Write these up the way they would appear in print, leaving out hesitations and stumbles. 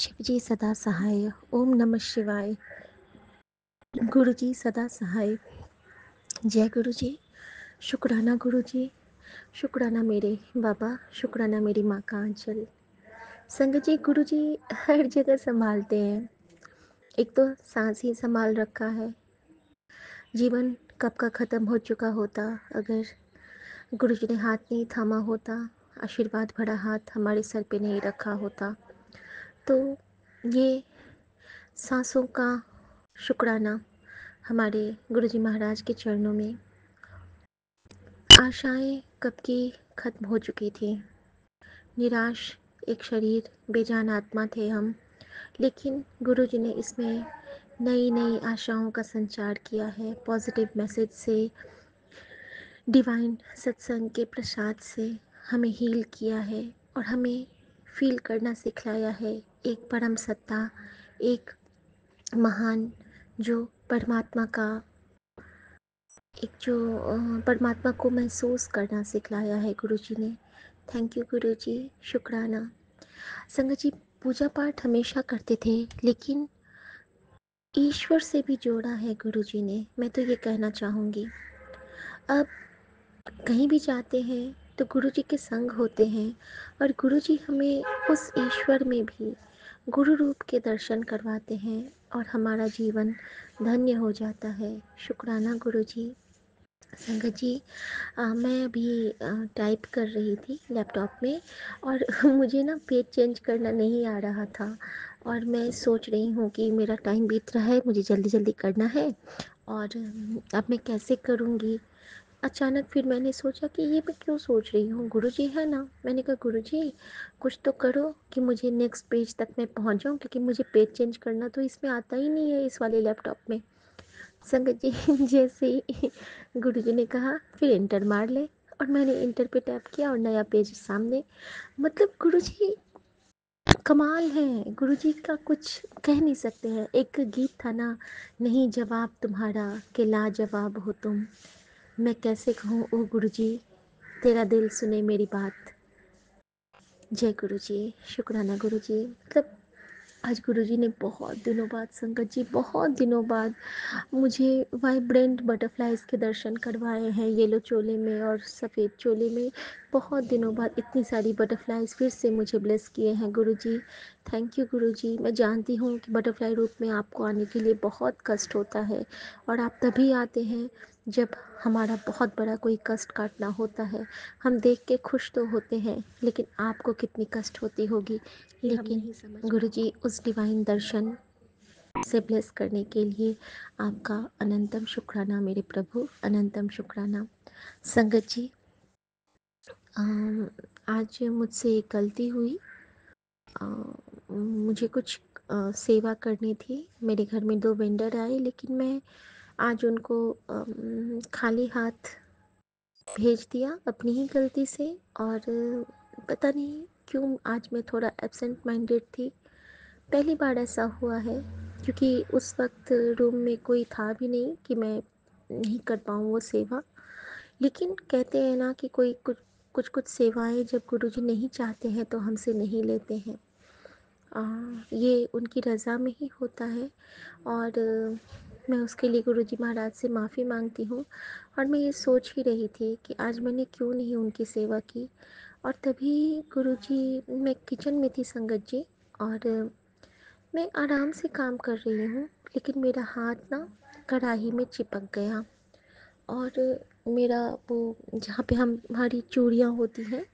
शिव जी सदा सहाय। ओम नमः शिवाय। गुरु जी सदा सहाय। जय गुरु जी। शुक्राना गुरु जी। शुक्राना मेरे बाबा। शुक्राना मेरी माँ का आंचल। संगत जी, गुरु जी हर जगह संभालते हैं। एक तो सांस ही संभाल रखा है। जीवन कब का ख़त्म हो चुका होता अगर गुरु जी ने हाथ नहीं थामा होता, आशीर्वाद भरा हाथ हमारे सर पे नहीं रखा होता। तो ये सांसों का शुक्राना हमारे गुरुजी महाराज के चरणों में। आशाएं कब की खत्म हो चुकी थी। निराश एक शरीर, बेजान आत्मा थे हम, लेकिन गुरुजी ने इसमें नई नई आशाओं का संचार किया है। पॉजिटिव मैसेज से, डिवाइन सत्संग के प्रसाद से हमें हील किया है और हमें फील करना सिखलाया है। एक परम सत्ता, एक महान जो परमात्मा का परमात्मा को महसूस करना सिखलाया है गुरुजी ने। थैंक यू गुरुजी। शुक्राना। संगत जी, पूजा पाठ हमेशा करते थे, लेकिन ईश्वर से भी जोड़ा है गुरुजी ने। मैं तो ये कहना चाहूँगी, अब कहीं भी जाते हैं तो गुरुजी के संग होते हैं और गुरुजी हमें उस ईश्वर में भी गुरु रूप के दर्शन करवाते हैं और हमारा जीवन धन्य हो जाता है। शुक्राना गुरुजी। संगत जी, मैं अभी टाइप कर रही थी लैपटॉप में और मुझे ना पेज चेंज करना नहीं आ रहा था और मैं सोच रही हूँ कि मेरा टाइम बीत रहा है, मुझे जल्दी जल्दी करना है और अब मैं कैसे करूँगी। अचानक फिर मैंने सोचा कि ये मैं क्यों सोच रही हूँ, गुरुजी है ना। मैंने कहा गुरुजी कुछ तो करो कि मुझे नेक्स्ट पेज तक मैं पहुँच जाऊँ, क्योंकि मुझे पेज चेंज करना तो इसमें आता ही नहीं है, इस वाले लैपटॉप में। संगत जी, जैसे ही गुरुजी ने कहा फिर इंटर मार ले, और मैंने इंटर पे टैप किया और नया पेज सामने। मतलब गुरुजी कमाल है। गुरुजी का कुछ कह नहीं सकते हैं। एक गीत था ना, नहीं जवाब तुम्हारा कि लाजवाब हो तुम, मैं कैसे कहूँ ओ गुरुजी, तेरा दिल सुने मेरी बात। जय गुरुजी। शुक्राना गुरुजी। मतलब आज गुरुजी ने बहुत दिनों बाद, संगत जी बहुत दिनों बाद मुझे वाइब्रेंट बटरफ्लाइज के दर्शन करवाए हैं, येलो चोले में और सफ़ेद चोले में। बहुत दिनों बाद इतनी सारी बटरफ्लाइज फिर से मुझे ब्लेस किए हैं गुरुजी। थैंक यू गुरुजी। मैं जानती हूँ कि बटरफ्लाई रूप में आपको आने के लिए बहुत कष्ट होता है और आप तभी आते हैं जब हमारा बहुत बड़ा कोई कष्ट काटना होता है। हम देख के खुश तो होते हैं, लेकिन आपको कितनी कष्ट होती होगी। लेकिन गुरुजी उस डिवाइन दर्शन से ब्लेस करने के लिए आपका अनंतम शुक्राना मेरे प्रभु, अनंतम शुक्राना। संगत जी, आज मुझसे एक गलती हुई। मुझे कुछ सेवा करनी थी। मेरे घर में 2 वेंडर आए, लेकिन मैं आज उनको खाली हाथ भेज दिया अपनी ही गलती से। और पता नहीं क्यों आज मैं थोड़ा एब्सेंट माइंडेड थी। पहली बार ऐसा हुआ है, क्योंकि उस वक्त रूम में कोई था भी नहीं कि मैं नहीं कर पाऊँ वो सेवा। लेकिन कहते हैं ना कि कोई कुछ कुछ सेवाएं जब गुरुजी नहीं चाहते हैं तो हमसे नहीं लेते हैं। ये उनकी रज़ा में ही होता है और मैं उसके लिए गुरुजी महाराज से माफ़ी मांगती हूँ। और मैं ये सोच ही रही थी कि आज मैंने क्यों नहीं उनकी सेवा की। और तभी गुरुजी, मैं किचन में थी संगत जी, और मैं आराम से काम कर रही हूँ, लेकिन मेरा हाथ ना कढ़ाई में चिपक गया और मेरा वो जहाँ पे हमारी चूड़ियाँ होती हैं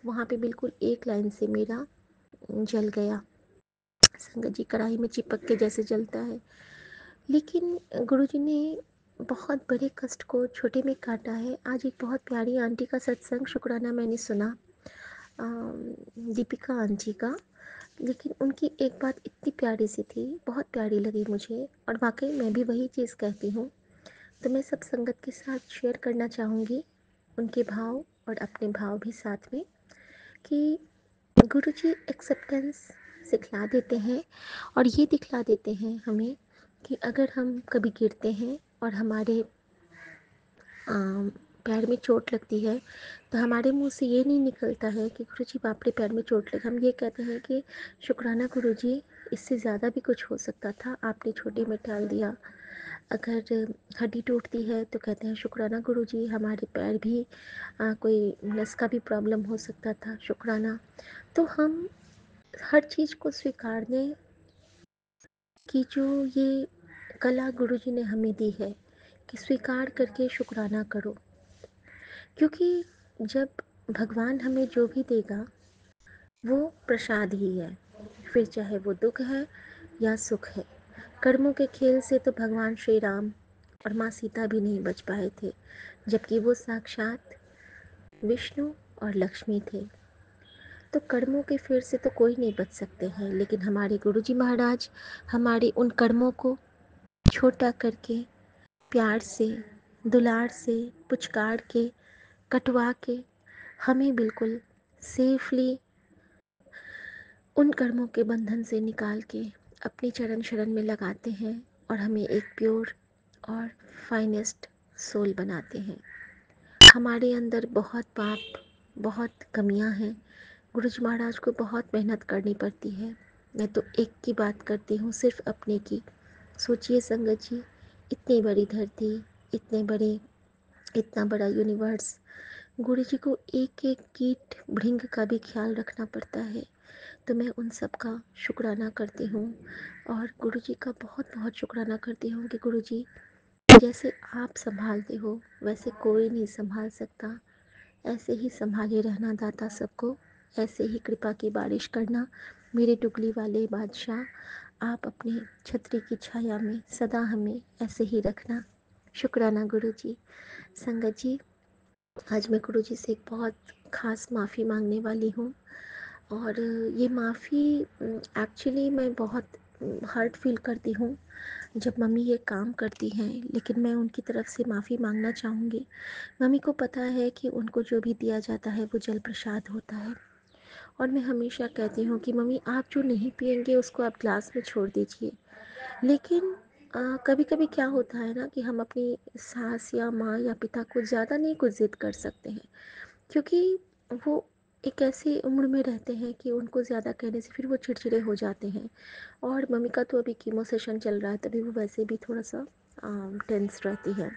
वहाँ पे बिल्कुल एक लाइन से मेरा जल गया। संगत जी, कढ़ाई में चिपक के जैसे जलता है। लेकिन गुरुजी ने बहुत बड़े कष्ट को छोटे में काटा है। आज एक बहुत प्यारी आंटी का सत्संग शुक्राना मैंने सुना, दीपिका आंटी का। लेकिन उनकी एक बात इतनी प्यारी सी थी, बहुत प्यारी लगी मुझे, और वाकई मैं भी वही चीज़ कहती हूँ। तो मैं सब संगत के साथ शेयर करना चाहूँगी उनके भाव और अपने भाव भी साथ में, कि गुरुजी एक्सेप्टेंस सिखला देते हैं और ये दिखला देते हैं हमें कि अगर हम कभी गिरते हैं और हमारे पैर में चोट लगती है, तो हमारे मुंह से ये नहीं निकलता है कि गुरुजी बाप रे पैर में चोट लगी। हम ये कहते हैं कि शुक्राना गुरुजी, इससे ज़्यादा भी कुछ हो सकता था, आपने छोटे में टाल दिया। अगर हड्डी टूटती है तो कहते हैं शुक्राना गुरुजी, हमारे पैर भी कोई नस का भी प्रॉब्लम हो सकता था, शुक्राना। तो हम हर चीज़ को स्वीकारने की जो ये कला गुरुजी ने हमें दी है कि स्वीकार करके शुक्राना करो, क्योंकि जब भगवान हमें जो भी देगा वो प्रसाद ही है, फिर चाहे वो दुख है या सुख है। कर्मों के खेल से तो भगवान श्री राम और माँ सीता भी नहीं बच पाए थे, जबकि वो साक्षात विष्णु और लक्ष्मी थे। तो कर्मों के फेर से तो कोई नहीं बच सकते हैं, लेकिन हमारे गुरुजी महाराज हमारे उन कर्मों को छोटा करके, प्यार से, दुलार से, पुचकार के, कटवा के हमें बिल्कुल सेफली उन कर्मों के बंधन से निकाल के अपनी चरण शरण में लगाते हैं और हमें एक प्योर और फाइनेस्ट सोल बनाते हैं। हमारे अंदर बहुत पाप, बहुत कमियां हैं। गुरुजी महाराज को बहुत मेहनत करनी पड़ती है। मैं तो एक की बात करती हूँ, सिर्फ अपने की। सोचिए संगत जी, इतनी बड़ी धरती, इतने बड़े इतना बड़ा यूनिवर्स, गुरुजी को एक एक कीट भृंग का भी ख्याल रखना पड़ता है। तो मैं उन सब का शुक्राना करती हूँ और गुरुजी का बहुत बहुत शुक्राना करती हूँ कि गुरुजी, जैसे आप संभालते हो वैसे कोई नहीं संभाल सकता। ऐसे ही संभाले रहना दाता सबको, ऐसे ही कृपा की बारिश करना मेरे टुकली वाले बादशाह। आप अपनी छतरी की छाया में सदा हमें ऐसे ही रखना। शुक्राना गुरुजी। संगत जी, आज मैं गुरुजी से एक बहुत ख़ास माफ़ी मांगने वाली हूँ। और ये माफ़ी एक्चुअली मैं बहुत हर्ट फील करती हूँ जब मम्मी ये काम करती हैं, लेकिन मैं उनकी तरफ से माफ़ी मांगना चाहूँगी। मम्मी को पता है कि उनको जो भी दिया जाता है वो जल प्रसाद होता है, और मैं हमेशा कहती हूँ कि मम्मी आप जो नहीं पियेंगे उसको आप ग्लास में छोड़ दीजिए। लेकिन कभी कभी क्या होता है ना कि हम अपनी सास या माँ या पिता को ज़्यादा नहीं कुछ ज़िद कर सकते हैं, क्योंकि वो एक ऐसी उम्र में रहते हैं कि उनको ज़्यादा कहने से फिर वो चिड़चिड़े हो जाते हैं। और मम्मी का तो अभी कीमो सेशन चल रहा है, तभी वो वैसे भी थोड़ा सा टेंस रहती है।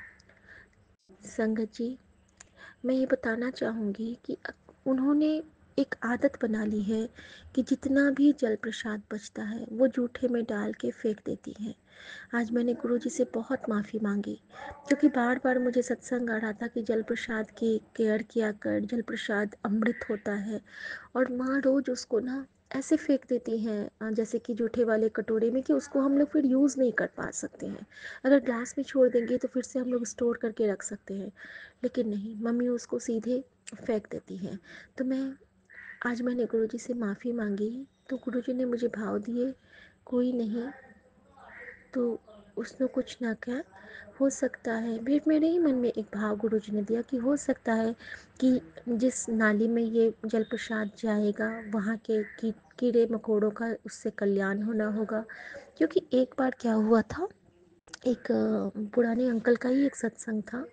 संगत जी, मैं ये बताना चाहूँगी कि उन्होंने एक आदत बना ली है कि जितना भी जल प्रसाद बचता है वो जूठे में डाल के फेंक देती हैं। आज मैंने गुरुजी से बहुत माफ़ी मांगी, क्योंकि बार बार मुझे सत्संग आ रहा था कि जल प्रसाद की केयर किया कर, जल प्रसाद अमृत होता है। और माँ रोज़ उसको ना ऐसे फेंक देती हैं जैसे कि जूठे वाले कटोरे में, कि उसको हम लोग फिर यूज़ नहीं कर पा सकते हैं। अगर ग्लास में छोड़ देंगे तो फिर से हम लोग स्टोर करके रख सकते हैं, लेकिन नहीं, मम्मी उसको सीधे फेंक देती हैं। तो आज मैंने गुरुजी से माफ़ी मांगी, तो गुरुजी ने मुझे भाव दिए, कोई नहीं तो उसने कुछ ना कहा। हो सकता है, फिर मेरे ही मन में एक भाव गुरुजी ने दिया कि हो सकता है कि जिस नाली में ये जल प्रसाद जाएगा वहाँ के कीड़े मकोड़ों का उससे कल्याण होना होगा। क्योंकि एक बार क्या हुआ था, एक पुराने अंकल का ही एक सत्संग था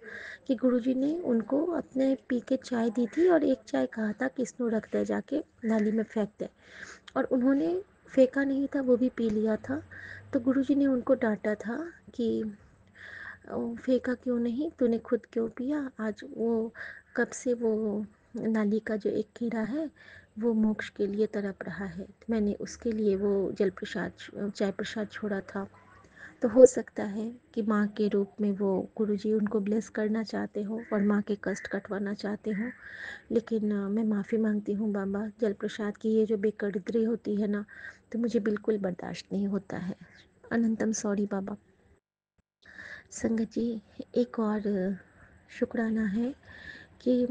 कि गुरुजी ने उनको अपने पी के चाय दी थी और एक चाय कहा था कि इसको रख दे, जाके नाली में फेंक दे, और उन्होंने फेंका नहीं था, वो भी पी लिया था। तो गुरुजी ने उनको डांटा था कि फेंका क्यों नहीं, तूने खुद क्यों पिया। आज वो कब से वो नाली का जो एक कीड़ा है वो मोक्ष के लिए तड़प रहा है, तो मैंने उसके लिए वो जल प्रसाद चाय प्रसाद छोड़ा था। तो हो सकता है कि माँ के रूप में वो गुरुजी उनको ब्लेस करना चाहते हो और माँ के कष्ट कटवाना चाहते हो। लेकिन मैं माफ़ी मांगती हूँ बाबा, जल प्रसाद की ये जो बेकदरी होती है ना, तो मुझे बिल्कुल बर्दाश्त नहीं होता है। अनंतम सॉरी बाबा। संगत जी, एक और शुक्राना है कि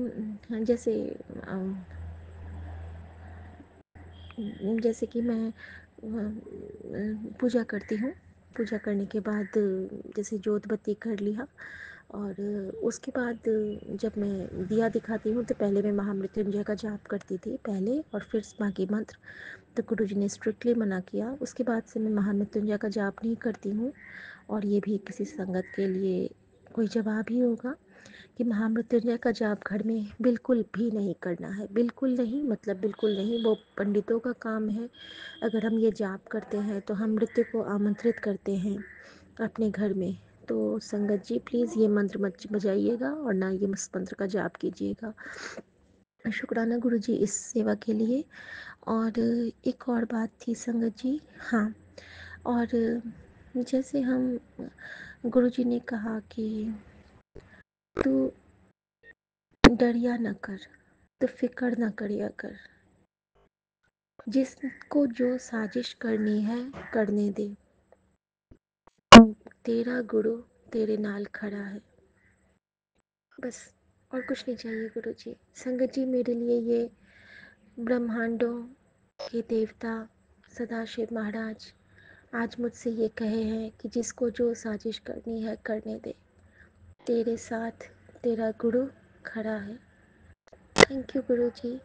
जैसे कि मैं पूजा करती हूँ। पूजा करने के बाद जैसे जोत बत्ती कर लिया, और उसके बाद जब मैं दिया दिखाती हूँ तो पहले मैं महामृत्युंजय का जाप करती थी पहले, और फिर बाकी मंत्र। तो गुरुजी ने स्ट्रिक्टली मना किया, उसके बाद से मैं महामृत्युंजय का जाप नहीं करती हूँ। और ये भी किसी संगत के लिए कोई जवाब ही होगा। कि महामृत्युंजय का जाप घर में बिल्कुल भी नहीं करना है, बिल्कुल नहीं, मतलब बिल्कुल नहीं, वो पंडितों का काम है। अगर हम ये जाप करते हैं तो हम मृत्यु को आमंत्रित करते हैं अपने घर में। तो संगत जी प्लीज़ ये मंत्र मत बजाइएगा और ना ये इस मंत्र का जाप कीजिएगा। शुक्राना गुरु जी इस सेवा के लिए। और एक और बात थी संगत जी, हाँ, और जैसे हम गुरु जी ने कहा कि तू डरिया न कर, तो फिक्र न करिया कर, जिसको जो साजिश करनी है करने दे, तेरा गुरु तेरे नाल खड़ा है। बस और कुछ नहीं चाहिए गुरु जी। संगत जी मेरे लिए ये ब्रह्मांडों के देवता सदाशिव महाराज आज मुझसे ये कहे हैं कि जिसको जो साजिश करनी है करने दे, तेरे साथ तेरा गुरु खड़ा है। थैंक यू गुरु जी।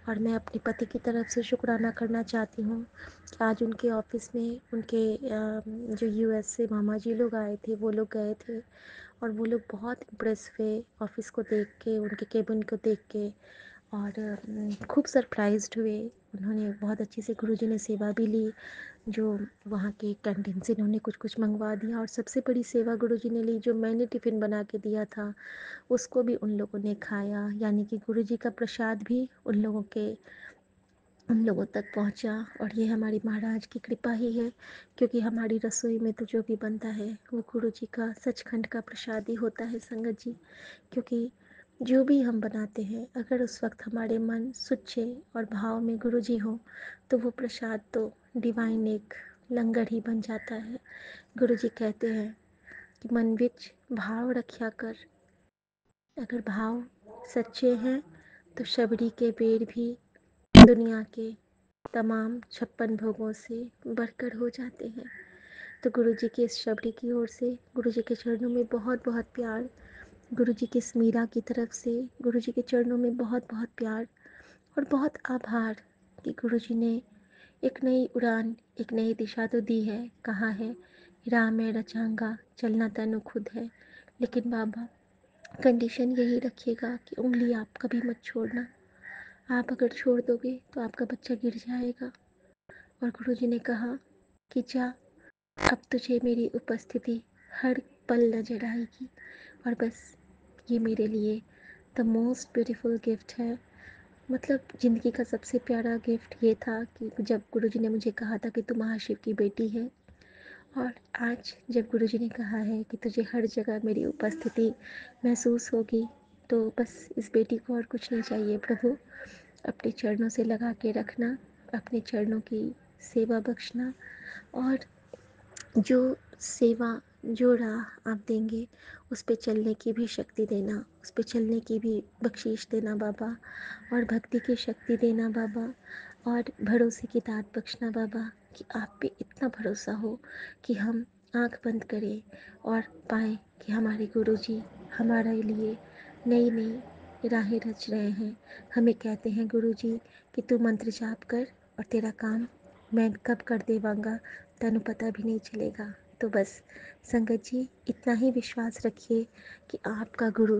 और मैं अपने पति की तरफ से शुक्राना करना चाहती हूँ कि आज उनके ऑफिस में उनके जो यूएस से मामा जी लोग आए थे, वो लोग गए थे और वो लोग बहुत इम्प्रेस हुए ऑफिस को देख के, उनके केबिन को देख के, और खूब सरप्राइज्ड हुए। उन्होंने बहुत अच्छी से गुरुजी ने सेवा भी ली, जो वहाँ के कैंटीन से इन्होंने कुछ कुछ मंगवा दिया, और सबसे बड़ी सेवा गुरुजी ने ली, जो मैंने टिफ़िन बना के दिया था उसको भी उन लोगों ने खाया। यानी कि गुरुजी का प्रसाद भी उन लोगों तक पहुंचा। और ये हमारी महाराज की कृपा ही है, क्योंकि हमारी रसोई में तो जो भी बनता है वो गुरु जी का सचखंड का प्रसाद ही होता है संगत जी। क्योंकि जो भी हम बनाते हैं, अगर उस वक्त हमारे मन सुच्चे और भाव में गुरु जी हो, तो वो प्रसाद तो डिवाइन एक लंगर ही बन जाता है। गुरु जी कहते हैं कि मन विच भाव रखा कर, अगर भाव सच्चे हैं तो शबरी के बेर भी दुनिया के तमाम 56 भोगों से बढ़कर हो जाते हैं। तो गुरु जी की इस शबरी की ओर से गुरु जी के चरणों में बहुत बहुत प्यार, गुरु जी की स्मीरा की तरफ से गुरु जी के चरणों में बहुत बहुत प्यार और बहुत आभार कि गुरु जी ने एक नई उड़ान, एक नई दिशा तो दी है। कहा है राह में रचांगा चलना तनु खुद है, लेकिन बाबा कंडीशन यही रखिएगा कि उंगली आप कभी मत छोड़ना। आप अगर छोड़ दोगे तो आपका बच्चा गिर जाएगा। और गुरुजी ने कहा कि जा, अब तुझे मेरी उपस्थिति हर पल नजर आएगी। और बस ये मेरे लिए द मोस्ट ब्यूटीफुल गिफ्ट है। मतलब ज़िंदगी का सबसे प्यारा गिफ्ट ये था कि जब गुरुजी ने मुझे कहा था कि तू महाशिव की बेटी है, और आज जब गुरुजी ने कहा है कि तुझे हर जगह मेरी उपस्थिति महसूस होगी, तो बस इस बेटी को और कुछ नहीं चाहिए प्रभु। अपने चरणों से लगा के रखना, अपने चरणों की सेवा बख्शना, और जो सेवा, जो राह आप देंगे उस पे चलने की भी शक्ति देना, उस पे चलने की भी बख्शीश देना बाबा, और भक्ति की शक्ति देना बाबा, और भरोसे की दात बख्शना बाबा, कि आप पे इतना भरोसा हो कि हम आंख बंद करें और पाएँ कि हमारे गुरुजी हमारे लिए नई नई राहें रच रहे हैं। हमें कहते हैं गुरुजी कि तू मंत्र जाप कर और तेरा काम मैं कब कर देवांगा तनु पता भी नहीं चलेगा। तो बस संगत जी इतना ही विश्वास रखिए कि आपका गुरु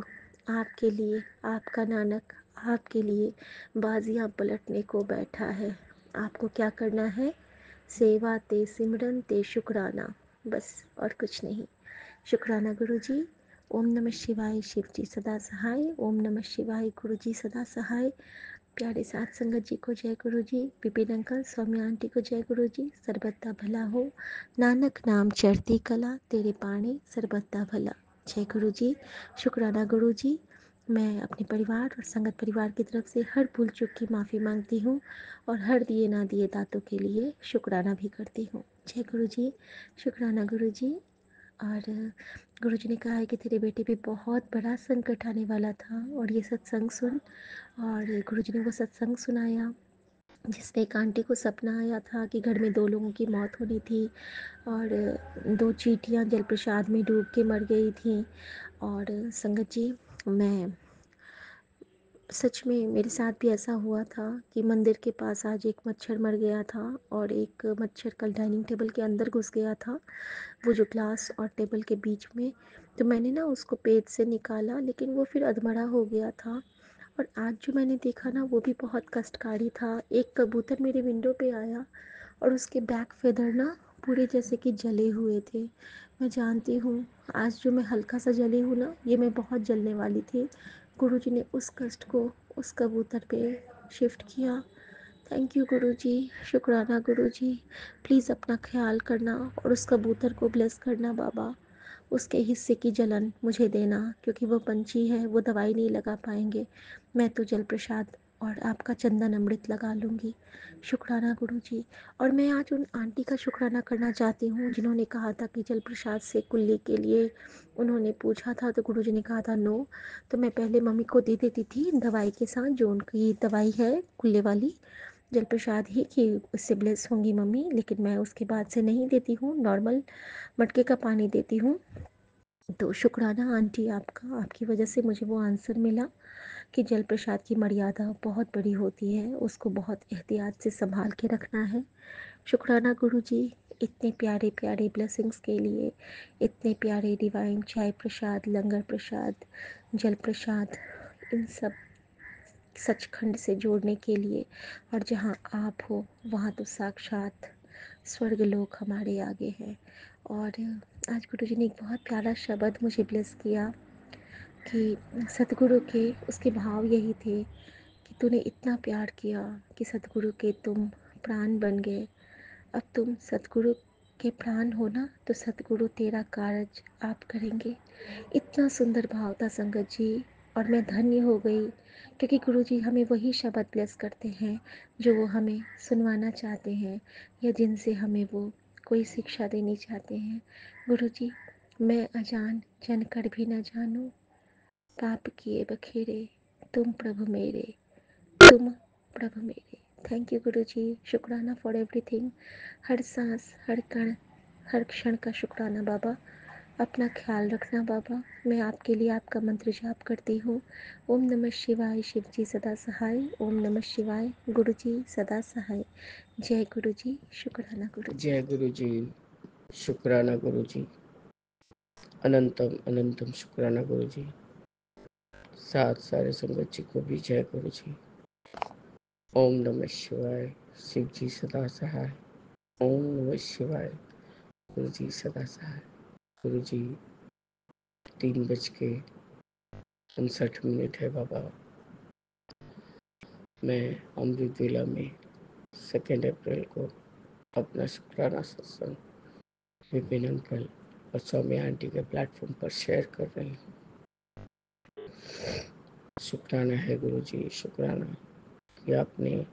आपके लिए, आपका नानक आपके लिए बाजियां पलटने को बैठा है। आपको क्या करना है? सेवा ते सिमरन ते शुक्राना, बस और कुछ नहीं। शुक्राना गुरु जी। ओम नमः शिवाय, शिव जी सदा सहाय। ओम नमः शिवाय, गुरु जी सदा सहाय। प्यारे साथ संगत जी को जय गुरु जी, विपिन अंकल, सौम्या आंटी को जय गुरु जी। सर्बत्ता भला हो, नानक नाम चढ़ती कला, तेरे पानी सर्बत्ता भला। जय गुरु जी। शुक्राना गुरु जी। मैं अपने परिवार और संगत परिवार की तरफ से हर भूल चूक की माफ़ी मांगती हूँ, और हर दिए ना दिए दातों के लिए शुक्राना भी करती हूँ। जय गुरु जी। शुक्राना गुरु जी। और गुरुजी ने कहा है कि तेरे बेटे पे बहुत बड़ा संकट आने वाला था, और ये सत्संग सुन। और गुरुजी ने वो सत्संग सुनाया जिसमें एक आंटी को सपना आया था कि घर में 2 लोगों की मौत होनी थी, और 2 चींटियाँ जल प्रसाद में डूब के मर गई थी। और संगत जी, मैं सच में मेरे साथ भी ऐसा हुआ था कि मंदिर के पास आज एक मच्छर मर गया था, और एक मच्छर कल डाइनिंग टेबल के अंदर घुस गया था, वो जो ग्लास और टेबल के बीच में तो मैंने ना उसको पेट से निकाला, लेकिन वो फिर अधमरा हो गया था। और आज जो मैंने देखा ना, वो भी बहुत कष्टकारी था। एक कबूतर मेरे विंडो पे आया और उसके बैक फेदर ना पूरे जैसे कि जले हुए थे। मैं जानती हूँ आज जो मैं हल्का सा जली हूँ ना, ये मैं बहुत जलने वाली थी। गुरुजी ने उस कष्ट को उस कबूतर पे शिफ्ट किया। थैंक यू गुरुजी, शुक्राना गुरुजी। प्लीज़ अपना ख्याल करना और उस कबूतर को ब्लेस करना बाबा। उसके हिस्से की जलन मुझे देना, क्योंकि वो पंछी है, वो दवाई नहीं लगा पाएंगे। मैं तो जल प्रसाद और आपका चंदन अमृत लगा लूँगी। शुक्राना गुरुजी। और मैं आज उन आंटी का शुक्राना करना चाहती हूँ जिन्होंने कहा था कि जल प्रसाद से कुल्ली के लिए उन्होंने पूछा था, तो गुरुजी ने कहा था नो। तो मैं पहले मम्मी को दे देती थी दवाई के साथ, जो उनकी दवाई है कुल्ले वाली, जल प्रसाद ही कि उससे ब्लेस होंगी मम्मी। लेकिन मैं उसके बाद से नहीं देती हूँ, नॉर्मल मटके का पानी देती हूँ। तो शुक्राना आंटी आपका, आपकी वजह से मुझे वो आंसर मिला कि जल प्रसाद की मर्यादा बहुत बड़ी होती है, उसको बहुत एहतियात से संभाल के रखना है। शुक्राना गुरुजी, इतने प्यारे प्यारे ब्लेसिंग्स के लिए, इतने प्यारे डिवाइन चाय प्रसाद, लंगर प्रसाद, जल प्रसाद, इन सब सचखंड से जोड़ने के लिए। और जहाँ आप हो वहाँ तो साक्षात स्वर्ग लोक हमारे आगे है। और आज गुरुजी ने एक बहुत प्यारा शब्द मुझे ब्लेस किया कि सतगुरु के उसके भाव यही थे कि तूने इतना प्यार किया कि सतगुरु के तुम प्राण बन गए। अब तुम सतगुरु के प्राण हो ना, तो सतगुरु तेरा कार्य आप करेंगे। इतना सुंदर भाव था संगत जी। और मैं धन्य हो गई, क्योंकि गुरु जी हमें वही शब्द ब्लेस करते हैं जो वो हमें सुनवाना चाहते हैं, या जिनसे हमें वो कोई शिक्षा देनी चाहते हैं। गुरु जी, मैं अजान जानकर भी न जानूं, पाप किए बखेरे, तुम प्रभु मेरे, तुम प्रभु मेरे। थैंक यू गुरु जी, शुक्राना फॉर एवरीथिंग। हर सांस, हर कण, हर क्षण का शुक्राना बाबा। अपना ख्याल रखना बाबा। मैं आपके लिए आपका मंत्र जाप करती हूँ। ओम नमः शिवाय, शिव जी सदा सहाय। ओम नमः शिवाय, गुरु जी सदा सहाय। जय गुरु जी, शुक्राना गुरु जी। जय गुरु जी, शुक्राना गुरु जी, अनंतम अनंतम शुक्राना गुरु जी। साथ सारे संगत जी को भी जय गुरु जी। ओम नमः शिवाय, शिव जी सदा सहाय। ओम नमः शिवाय, गुरु जी सदा सहाय। गुरु जी 3:59 है बाबा। मैं अमृत वेला में 2 अप्रैल को अपना शुक्राना सत्संग विपिन अंकल और सौम्या आंटी के प्लेटफॉर्म पर शेयर कर रही हूँ। शुक्राना है गुरु जी, शुक्राना कि आपने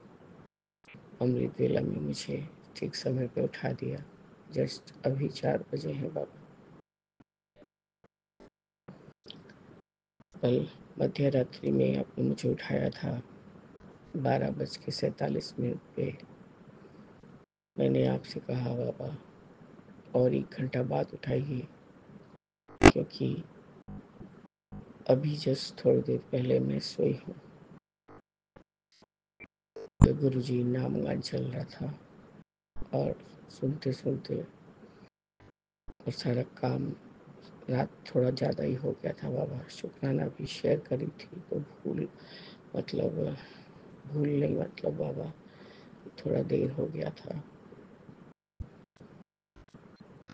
अमृत वेला में मुझे ठीक समय पे उठा दिया। जस्ट अभी 4 बजे हैं बाबा। कल मध्य रात्रि में आपने मुझे उठाया था 12:47 पे। मैंने आपसे कहा बाबा और 1 घंटा बाद उठाइए, क्योंकि अभी जस्ट थोड़ी देर पहले मैं सोई हूँ। तो गुरु जी नाम गान चल रहा था और सुनते सुनते और सारा काम, रात थोड़ा ज़्यादा ही हो गया था बाबा। शुक्राना भी शेयर करी थी तो मतलब भूल नहीं, मतलब बाबा थोड़ा देर हो गया था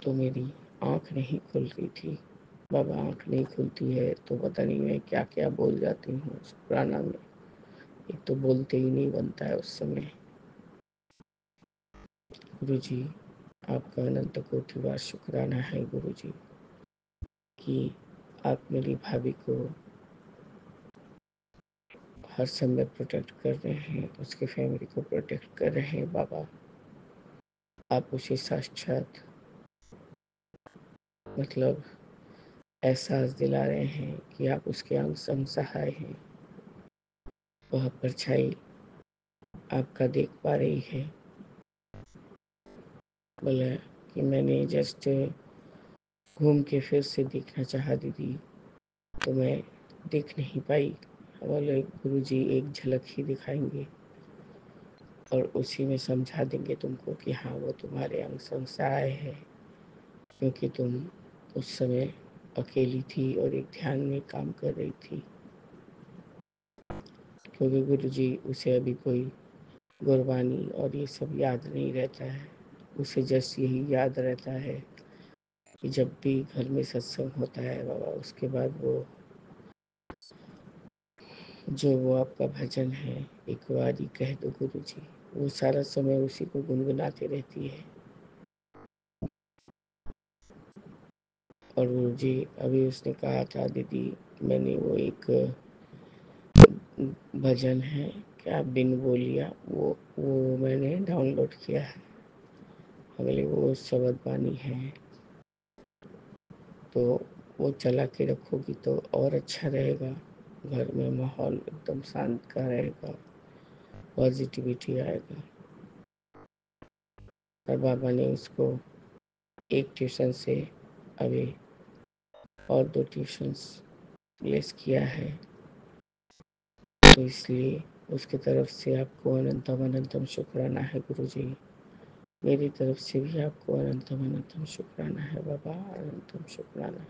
तो मेरी आँख नहीं खुल रही थी। बाबा आँख नहीं खुलती है तो पता नहीं मैं क्या क्या बोल जाती हूँ शुक्राना में। एक तो बोलते ही नहीं बनता है उस समय। गुरु जी आपका अनंत कोटि बार शुक्राना है गुरु जी, कि आप मेरी भाभी को हर समय प्रोटेक्ट कर रहे हैं, उसकी फैमिली को प्रोटेक्ट कर रहे हैं बाबा। आप उसे साक्षात मतलब एहसास दिला रहे हैं कि आप उसके अंग संग सहाय हैं। वह परछाई आपका देख पा रही है। बोला कि मैंने जस्ट घूम के फिर से देखना चाहा दीदी, तो मैं देख नहीं पाई। बोले गुरु जी एक झलक ही दिखाएंगे और उसी में समझा देंगे तुमको कि हाँ वो तुम्हारे अंग संग सहाय है, क्योंकि तुम उस समय अकेली थी और एक ध्यान में काम कर रही थी, क्योंकि गुरुजी उसे अभी कोई गुरबानी और ये सब याद नहीं रहता है। उसे जस्ट यही याद रहता है कि जब भी घर में सत्संग होता है बाबा, उसके बाद वो जो वो आपका भजन है, एक बारी कह दो गुरुजी, वो सारा समय उसी को गुनगुनाती रहती है। और गुरुजी अभी उसने कहा था, दीदी मैंने वो एक भजन है क्या बिन बोलिया, वो मैंने डाउनलोड किया है। अगले वो शब्द बानी है, तो वो चला के रखोगी तो और अच्छा रहेगा। घर में माहौल एकदम शांत का रहेगा, पॉजिटिविटी आएगा। और बाबा ने उसको एक ट्यूशन से अभी और 2 ट्यूशन्स प्लेस किया है, तो इसलिए उसकी तरफ से आपको अनंतम अनंतम शुक्राना है गुरुजी। मेरी तरफ से भी आपको अनंतम अनंतम शुक्राना है बाबा, अनंतम शुक्राना।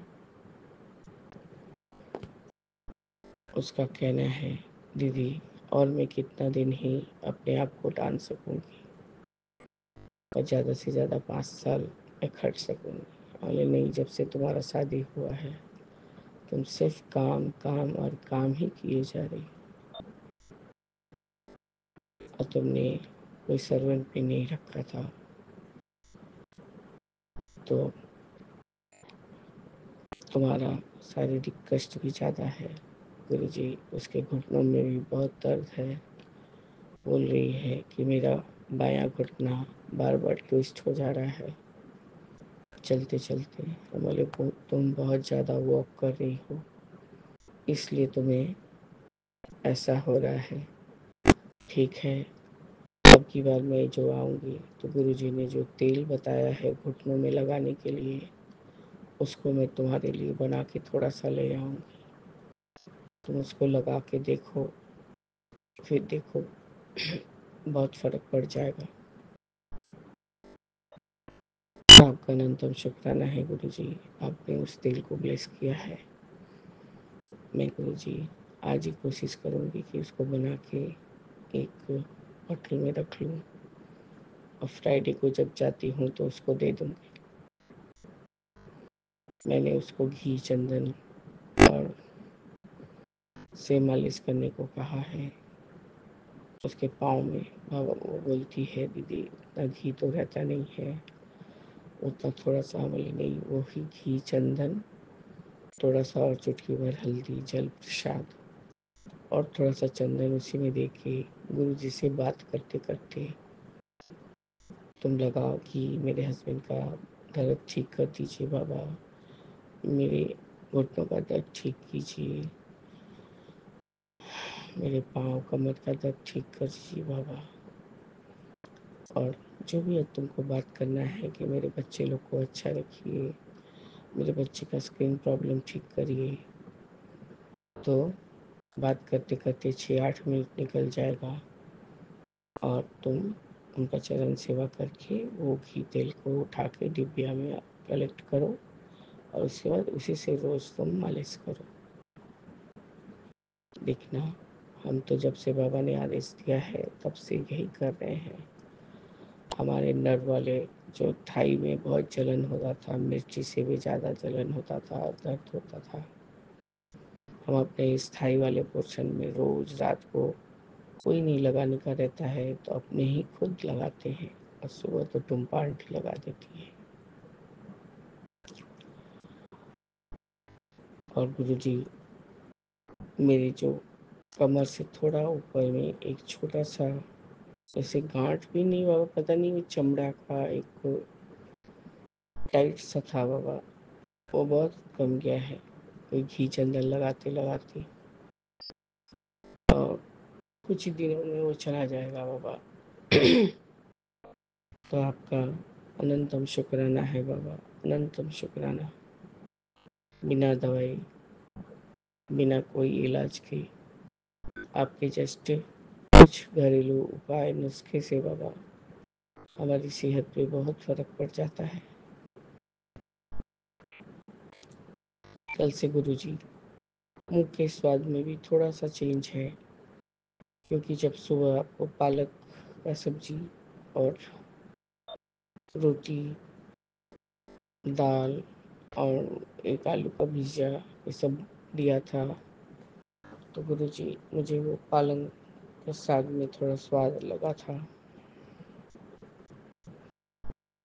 उसका कहना है, दीदी और मैं कितना दिन ही अपने आप को डांट सकूंगी, और ज़्यादा से ज़्यादा 5 साल मैं खट सकूंगी। बोले नहीं, जब से तुम्हारा शादी हुआ है तुम सिर्फ काम काम और काम ही किए जा रही, और तुमने कोई सर्वेंट भी नहीं रखा था, तो तुम्हारा शारीरिक कष्ट भी ज़्यादा है। गुरुजी उसके घुटनों में भी बहुत दर्द है। बोल रही है कि मेरा बायां घुटना बार बार ट्विस्ट हो जा रहा है चलते चलते। हम बोले तुम बहुत ज़्यादा वॉक कर रही हो, इसलिए तुम्हें ऐसा हो रहा है। ठीक है, अब की बार मैं जो आऊँगी तो गुरुजी ने जो तेल बताया है घुटनों में लगाने के लिए, उसको मैं तुम्हारे लिए बना के थोड़ा सा ले आऊँगी। तुम उसको लगा के देखो, फिर देखो बहुत फ़र्क पड़ जाएगा। आपका अनंतम शुक्राना है गुरुजी, आपने उस तेल को ब्लेस किया है। मैं गुरुजी आज ही कोशिश करूँगी कि उसको बना के एक बॉटल में रख लूँ, और फ्राइडे को जब जाती हूँ तो उसको दे दूँगी। मैंने उसको घी चंदन और से मालिश करने को कहा है उसके पाँव में। बाबा वो बोलती है, दीदी इतना घी तो रहता नहीं है, उतना थोड़ा सा। बोली नहीं, वो ही घी चंदन, थोड़ा सा और चुटकी भर हल्दी जल प्रसाद और थोड़ा सा चंदन उसी में दे के गुरु जी से बात करते करते तुम लगाओ कि मेरे हस्बैंड का दर्द ठीक कर दीजिए बाबा, मेरे घुटनों का दर्द ठीक कीजिए, मेरे पाँव कमर का दर्द ठीक कर दीजिए बाबा। और जो भी अब तुमको बात करना है कि मेरे बच्चे लोग को अच्छा रखिए, मेरे बच्चे का स्किन प्रॉब्लम ठीक करिए, तो बात करते करते 6-8 मिनट निकल जाएगा, और तुम उनका चरण सेवा करके वो घी तेल को उठा के डिब्बिया में कलेक्ट करो, और उसके बाद उसी से रोज़ तुम मालिश करो। देखना, हम तो जब से बाबा ने आदेश दिया है तब से यही कर रहे हैं। हमारे नर्व वाले जो थाई में बहुत जलन होता था, मिर्ची से भी ज़्यादा जलन होता था, दर्द होता था, हम अपने इस थाई वाले पोर्शन में रोज़ रात को, कोई नहीं लगाने का रहता है तो अपने ही खुद लगाते हैं, और सुबह तो टुम्पा आंटी लगा देती है। और गुरुजी मेरे जो कमर से थोड़ा ऊपर में एक छोटा सा, जैसे गांठ भी नहीं बाबा, पता नहीं वो चमड़ा का एक टाइट सा था बाबा, वो बहुत कम गया है कोई घी चंदन लगाते लगाते, और कुछ ही दिनों में वो चला जाएगा बाबा। तो आपका अनंतम शुक्राना है बाबा, अनंतम शुक्राना। बिना दवाई, बिना कोई इलाज के, आपके जस्ट कुछ घरेलू उपाय नुस्खे से बाबा हमारी सेहत पे बहुत फर्क पड़ जाता है। कल से गुरुजी मुंह के स्वाद में भी थोड़ा सा चेंज है, क्योंकि जब सुबह आपको पालक का सब्जी और रोटी, दाल और एक आलू का भुजिया ये सब दिया था, तो गुरुजी मुझे वो पालक के साग में थोड़ा स्वाद लगा था।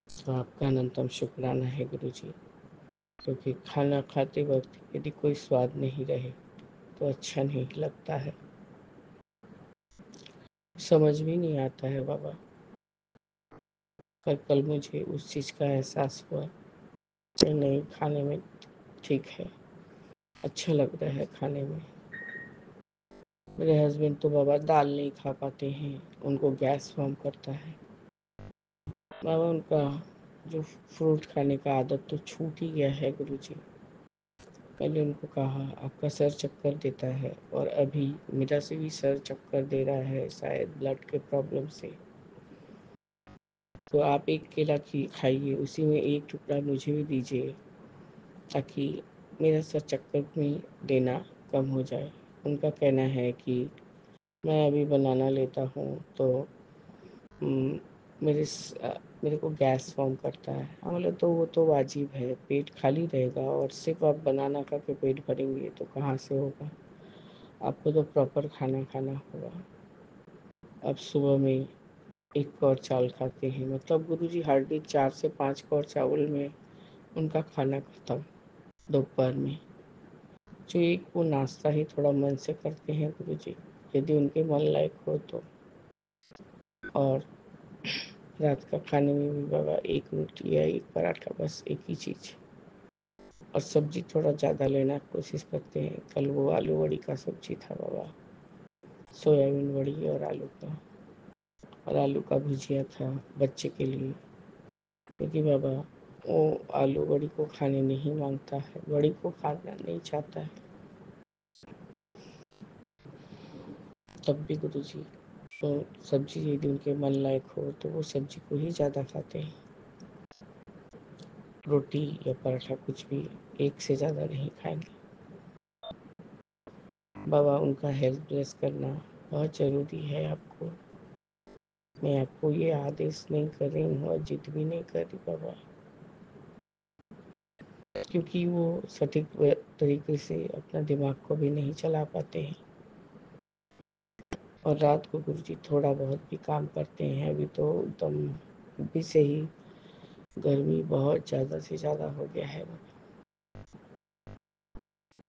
तो आपका अनंतम शुक्राना है गुरुजी, क्योंकि खाना खाते वक्त यदि कोई स्वाद नहीं रहे तो अच्छा नहीं लगता है, समझ भी नहीं आता है बाबा। पर कल मुझे उस चीज़ का एहसास हुआ कि नहीं, खाने में ठीक है, अच्छा लग रहा है खाने में। मेरे हस्बैंड तो बाबा दाल नहीं खा पाते हैं, उनको गैस फॉर्म करता है बाबा। उनका जो फ्रूट खाने का आदत तो छूट ही गया है गुरुजी। मैंने उनको कहा आपका सर चक्कर देता है, और अभी मेरा से भी सर चक्कर दे रहा है, शायद ब्लड के प्रॉब्लम से। तो आप एक केला खाइए, उसी में एक टुकड़ा मुझे भी दीजिए, ताकि मेरा सर चक्कर में देना कम हो जाए। उनका कहना है कि मैं अभी बनाना लेता हूँ तो उम, मेरे को गैस फॉर्म करता है। हम बोले तो वो तो वाजिब है, पेट खाली रहेगा और सिर्फ आप बनाना खा के पेट भरेंगे तो कहाँ से होगा। आपको तो प्रॉपर खाना खाना होगा। अब सुबह में एक कौर चावल खाते हैं, मतलब गुरुजी हार्डली 4 से 5 कौर चावल में उनका खाना खत्म दोपहर में। जो एक वो नाश्ता ही थोड़ा मन से करते हैं गुरुजी, यदि उनके मन लायक हो तो। और रात का खाने में भी बाबा एक रोटी या एक पराठा, बस एक ही चीज़, और सब्जी थोड़ा ज़्यादा लेना कोशिश करते हैं। कल वो आलू बड़ी का सब्जी था बाबा, सोयाबीन बड़ी और आलू का, और आलू का भुजिया था बच्चे के लिए, क्योंकि बाबा वो आलू बड़ी को खाने नहीं मांगता है, बड़ी को खाना नहीं चाहता है। तब भी गुरुजी तो सब्जी यदि उनके मन लायक हो तो वो सब्जी को ही ज़्यादा खाते हैं, रोटी या पराठा कुछ भी एक से ज़्यादा नहीं खाएंगे। बाबा उनका हेल्थ ब्लेस करना बहुत ज़रूरी है आपको। मैं आपको ये आदेश नहीं कर रही हूँ और जिद भी नहीं कर रही बाबा, क्योंकि वो सटीक तरीके से अपना दिमाग को भी नहीं चला पाते हैं, और रात को गुरुजी थोड़ा बहुत भी काम करते हैं। अभी तो एकदम अभी से ही गर्मी बहुत ज़्यादा से ज़्यादा हो गया है।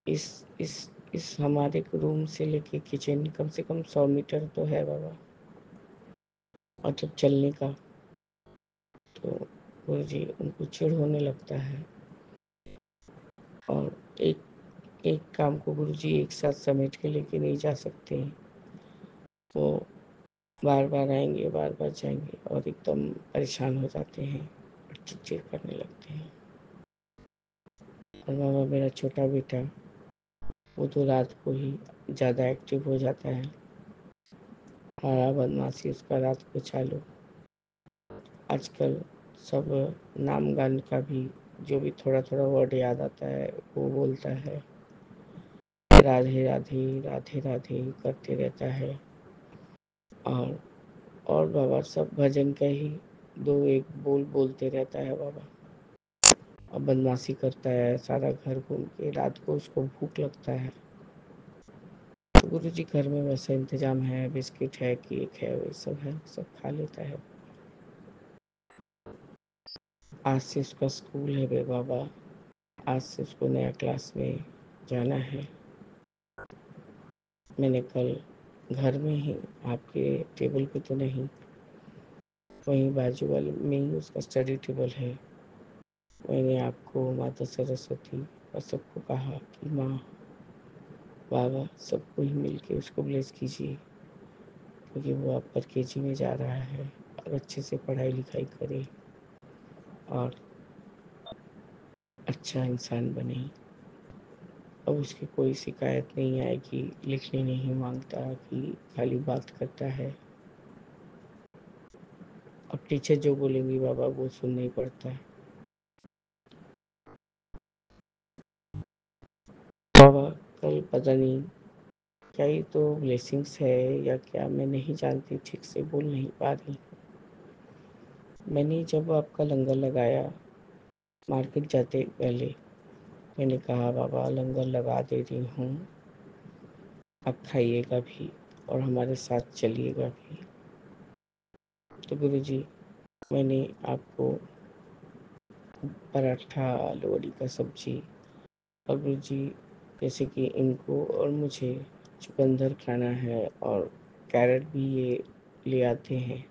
इस इस इस हमारे रूम से लेके किचन कम से कम 100 मीटर तो है बाबा, और जब चलने का तो गुरुजी उनको चिढ़ होने लगता है। और एक एक काम को गुरुजी एक साथ समेट के लेके नहीं जा सकते हैं, वो बार बार आएंगे बार बार जाएंगे और एकदम परेशान हो जाते हैं और चिड़चिड़ करने लगते हैं। और बाबा मेरा छोटा बेटा वो तो रात को ही ज़्यादा एक्टिव हो जाता है, हमारा बदमाशी उसका रात को चालू। आजकल सब नाम गान का भी जो भी थोड़ा थोड़ा वर्ड याद आता है वो बोलता है, राधे राधे राधे राधे करते रहता है। और बाबा सब भजन का ही दो एक बोल बोलते रहता है बाबा, और बदमाशी करता है सारा घर घूम के। रात को उसको भूख लगता है तो गुरु जी घर में वैसा इंतजाम है, बिस्किट है, केक है, वो सब है, सब खा लेता है। आज से उसका स्कूल है बे बाबा, आज से उसको नया क्लास में जाना है। मैंने कल घर में ही, आपके टेबल पे तो नहीं, वहीं बाजू वाले में ही उसका स्टडी टेबल है, मैंने आपको माता सरस्वती और सबको कहा कि माँ बाबा सबको ही मिल के उसको ब्लेस कीजिए, क्योंकि वो अब पर केजी में जा रहा है और अच्छे से पढ़ाई लिखाई करे और अच्छा इंसान बने। अब उसकी कोई शिकायत नहीं आएगी, लिखने नहीं मांगता कि खाली बात करता है। अब टीचर जो बोलेंगी बाबा वो सुनना ही पड़ता है। पता नहीं क्या ये तो ब्लेसिंग्स है या क्या, मैं नहीं जानती, ठीक से बोल नहीं पा रही। मैंने जब आपका लंगर लगाया मार्केट जाते पहले, मैंने कहा बाबा लंगर लगा दे रही हूँ, आप खाइएगा भी और हमारे साथ चलिएगा भी। तो गुरु जी, मैंने आपको पराठा, आलू बड़ी का सब्जी, और गुरु जी जैसे कि इनको और मुझे चुकंदर खाना है और कैरेट भी ये ले आते हैं,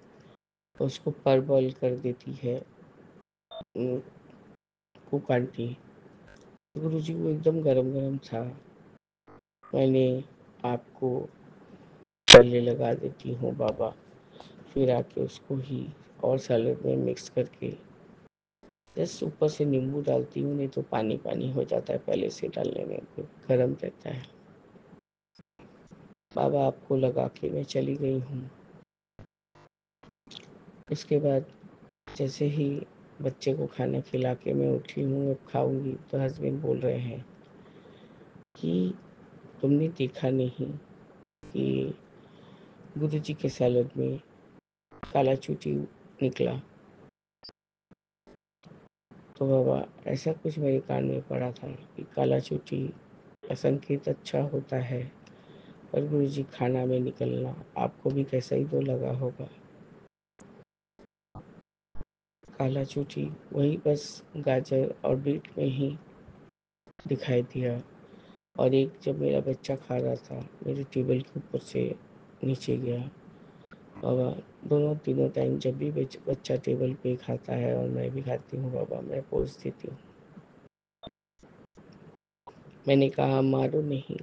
तो उसको पर बॉईल कर देती है कुक आंटी। गुरु जी वो एकदम गरम गरम था। मैंने आपको पहले लगा देती हूँ बाबा, फिर आके उसको ही और सैलेड में मिक्स करके जस्ट ऊपर से नींबू डालती हूँ, नहीं तो पानी पानी हो जाता है पहले से डालने में, गर्म रहता है। बाबा आपको लगा के मैं चली गई हूँ। उसके बाद जैसे ही बच्चे को खाना खिला के मैं उठी हूँ, अब खाऊंगी, तो हस्बैंड बोल रहे हैं कि तुमने देखा नहीं कि गुरु जी के सैलेड में काला चूटी निकला। तो बाबा ऐसा कुछ मेरे कान में पड़ा था कि काला चूटी का संकेत अच्छा होता है, और गुरु जी खाना में निकलना आपको भी कैसा ही तो लगा होगा। काला चूटी वही बस गाजर और बीट में ही दिखाई दिया। और एक जब मेरा बच्चा खा रहा था, मेरे टेबल के ऊपर से नीचे गया। बाबा दोनों तीनों टाइम जब भी बच्चा टेबल पे खाता है और मैं भी खाती हूँ बाबा, मैं पोस देती हूँ। मैंने कहा मारो नहीं,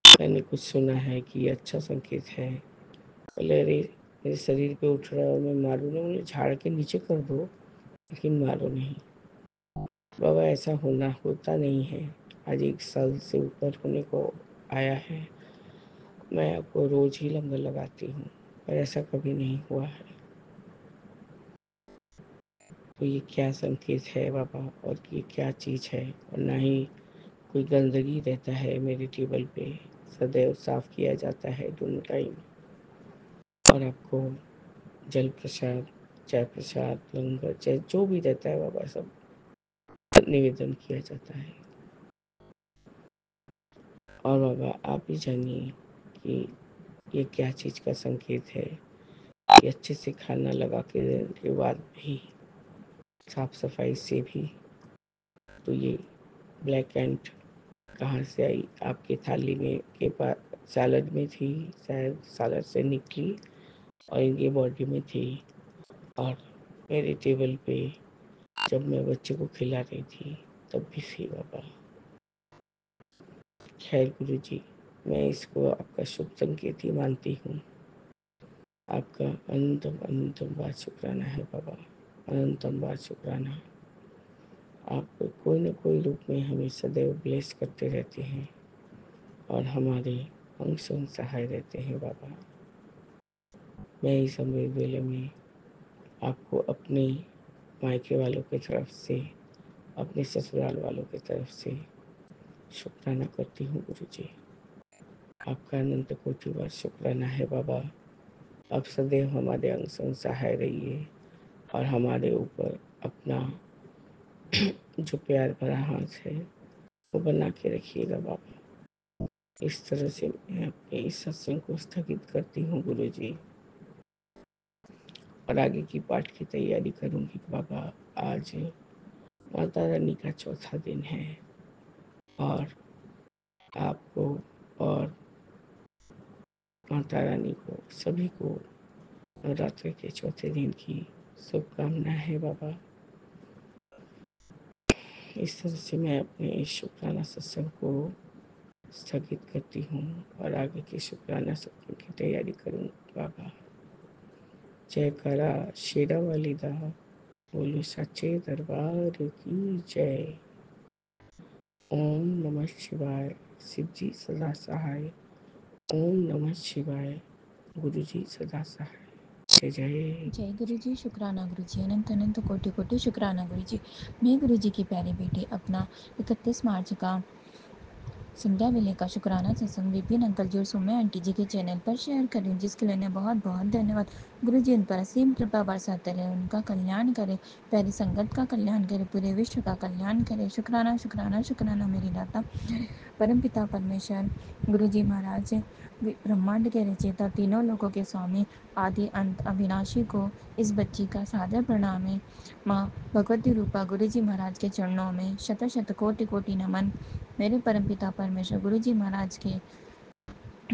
मैंने कुछ सुना है कि ये अच्छा संकेत है। बोले अरे मेरे शरीर पे उठ रहा है और मैं मारूँ नहीं, बोले झाड़ के नीचे कर दो लेकिन मारो नहीं। बाबा ऐसा होता नहीं है। आज 1 साल से ऊपर होने को आया है, मैं आपको रोज ही लंगर लगाती हूँ, पर ऐसा कभी नहीं हुआ है। तो ये क्या संकेत है बाबा, और ये क्या चीज़ है? और ना ही कोई गंदगी रहता है मेरे टेबल पे, सदैव साफ किया जाता है दोनों टाइम। और आपको जल प्रसाद, चाय प्रसाद, लंगर, चाहे जो भी रहता है बाबा, सब निवेदन किया जाता है। और बाबा आप ही जानिए कि ये क्या चीज़ का संकेत है कि अच्छे से खाना लगा के देने के बाद भी, साफ सफाई से भी, तो ये ब्लैक एंड कहाँ से आई? आपके थाली में के पास सैलड में थी, शायद सैलड से निकली और इनकी बॉडी में थी, और मेरे टेबल पे जब मैं बच्चे को खिला रही थी तब भी थी बाबा। खैर गुरु जी, मैं इसको आपका शुभ संकेत ही मानती हूँ। आपका अनंतम अनंतम बार शुक्राना है बाबा, अनंतम बार शुक्राना। आप कोई न कोई रूप में हमें सदैव ब्लेस करते रहते हैं और हमारे अंग संग सहाय रहते हैं बाबा। मैं इस अमृत वेले में आपको अपने मायके वालों की तरफ से, अपने ससुराल वालों की तरफ से शुक्राना करती हूँ गुरु जी। आपका अनंत कोटि बार शुक्राना है बाबा। आप सदैव हमारे अंग संग सहाय रहिए और हमारे ऊपर अपना जो प्यार भरा हाथ है वो बना के रखिएगा बाबा। इस तरह से मैं अपने इस सत्संग को स्थगित करती हूँ गुरु जी, और आगे की पाठ की तैयारी करूँगी बाबा। आज माता रानी का चौथा दिन है, और आपको और माता रानी को सभी को नवरात्र के चौथे दिन की शुभकामना है बाबा। इस तरह से मैं अपने इस शुक्राना सत्संग को स्थगित करती हूँ और आगे के शुक्राना सत्संग की तैयारी करूँ बाबा। जयकारा शेरा वाली दा, बोलो सच्चे दरबार की जय। ओम नमः शिवाय। शिव जी सदा सहाय। ओम नमः शिवाय। गुरु जी सदा सहाय। जय जय। जय गुरु जी, शुक्राना गुरु जी, अनंत अनंत कोटि कोटि शुक्राना गुरु जी। मैं गुरु जी की प्यारी बेटी अपना 31 मार्च का संध्या विले का शुक्राना सत्संग विपिन अंकल जी और सौम्या आंटी जी के चैनल पर शेयर करें, जिसके लिए उन्हें बहुत बहुत धन्यवाद। गुरु जी उन पर असीम कृपा बरसाते रहे, उनका कल्याण करे, प्यारी संगत का कल्याण करे, पूरे विश्व का कल्याण करे। शुक्राना शुक्राना शुक्राना मेरी दाता परमपिता परमेश्वर गुरु जी महाराज, ब्रह्मांड के रचयिता, तीनों लोगों के स्वामी, आदि अंत अविनाशी को इस बच्ची का सादर प्रणाम है। माँ भगवती रूपा गुरु जी महाराज के चरणों में शत शत कोटि कोटि नमन। मेरे परमपिता परमेश्वर गुरु जी महाराज के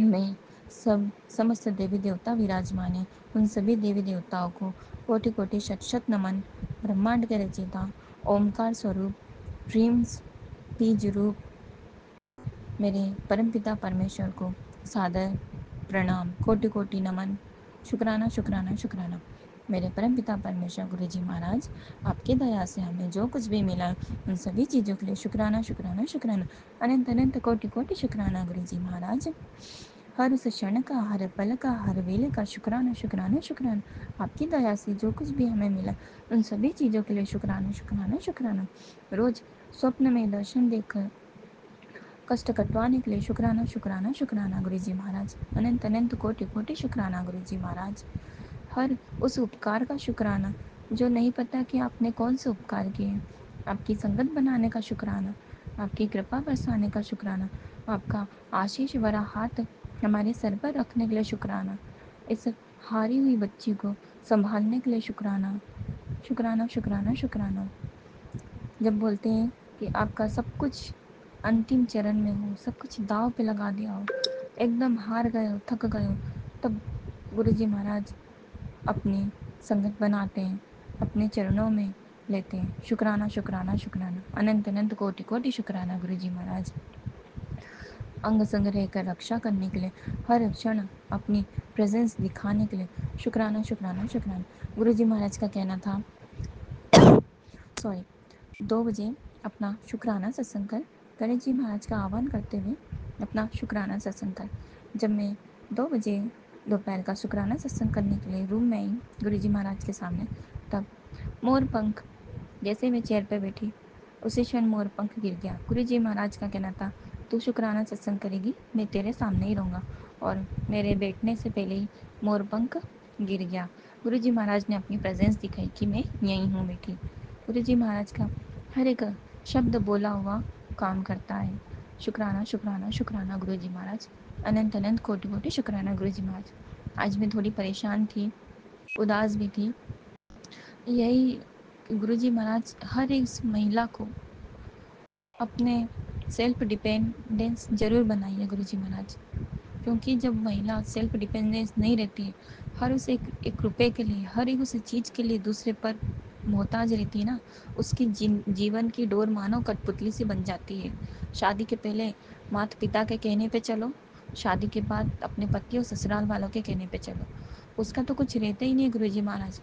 में सब समस्त देवी देवता विराजमान है। उन सभी देवी देवताओं को कोटि कोटि शत शत नमन। ब्रह्मांड के रचयिता, ओमकार स्वरूप, ड्रीम्स बीज रूप मेरे परमपिता परमेश्वर को सादर प्रणाम, कोटि कोटि नमन। शुक्राना शुक्राना शुक्राना। मेरे परमपिता परमेश्वर गुरु जी महाराज, आपकी दया से हमें जो कुछ भी मिला उन सभी चीज़ों के लिए शुक्राना शुक्राना शुक्राना। अनंत अनंत कोटि कोटि शुक्राना गुरु जी महाराज। हर उस क्षण का, हर पल का, हर वेले का शुक्राना शुक्राना शुक्राना। आपकी दया से जो कुछ भी हमें मिला उन सभी चीज़ों के लिए शुक्राना शुक्राना शुक्राना। रोज स्वप्न में दर्शन देकर कष्ट कटवाने के लिए शुक्राना शुक्राना शुक्राना गुरु जी महाराज। अनंत अनंत कोटि कोटि शुक्राना गुरु जी महाराज। हर उस उपकार का शुक्राना जो नहीं पता कि आपने कौन से उपकार किए हैं। आपकी संगत बनाने का शुक्राना, आपकी कृपा बरसाने का शुक्राना, आपका आशीष भरा हाथ हमारे सर पर रखने के लिए शुक्राना, इस हारी हुई बच्ची को संभालने के लिए शुक्राना शुक्राना शुक्राना शुक्राना। जब बोलते हैं कि आपका सब कुछ अंतिम चरण में हो, सब कुछ दाव पे लगा दिया हो, एकदम हार गए हो, थक गए हो, तब गुरु जी महाराज अपनी संगत बनाते हैं, अपने चरणों में लेते हैं। शुक्राना शुक्राना शुक्राना। अनंत अनंत कोटि कोटि शुक्राना गुरु जी महाराज। अंग संग रहकर रक्षा करने के लिए, हर क्षण अपनी प्रेजेंस दिखाने के लिए शुक्राना शुक्राना शुक्राना। गुरु जी महाराज का कहना था, सॉरी, 2 बजे अपना शुक्राना सत्संग कर, गणेश जी महाराज का आह्वान करते हुए अपना शुक्राना सत्संग कर। जब मैं 2 बजे दोपहर का शुक्राना सत्संग करने के लिए रूम में आई गुरु जी महाराज के सामने, तब मोर पंख, जैसे मैं चेयर पर बैठी उसी क्षण मोर पंख गिर गया। गुरु जी महाराज का कहना था, तू शुक्राना सत्संग करेगी, मैं तेरे सामने ही रहूँगा। और मेरे बैठने से पहले ही मोर पंख गिर गया। गुरु जी महाराज ने अपनी प्रेजेंस दिखाई कि मैं यहीं हूँ बैठी। गुरु जी महाराज का हर एक शब्द बोला हुआ काम करता है। शुक्राना शुक्राना शुक्राना गुरु जी महाराज। अनंत अनंत कोटि कोटि शुक्राना गुरु जी महाराज। आज मैं थोड़ी परेशान थी, उदास भी थी। यही गुरु जी महाराज हर एक महिला को अपने सेल्फ डिपेंडेंस जरूर बनाइए गुरु जी महाराज, क्योंकि जब महिला सेल्फ डिपेंडेंस नहीं रहती है, हर उस एक रुपए के लिए, हर एक उस चीज़ के लिए दूसरे पर मोहताज रहती है ना, उसकी जीवन की डोर मानो कठपुतली सी बन जाती है। शादी के पहले माता पिता के कहने पे चलो, शादी के बाद अपने पति और ससुराल वालों के कहने पे चलो, उसका तो कुछ रहता ही नहीं है गुरु जी महाराज।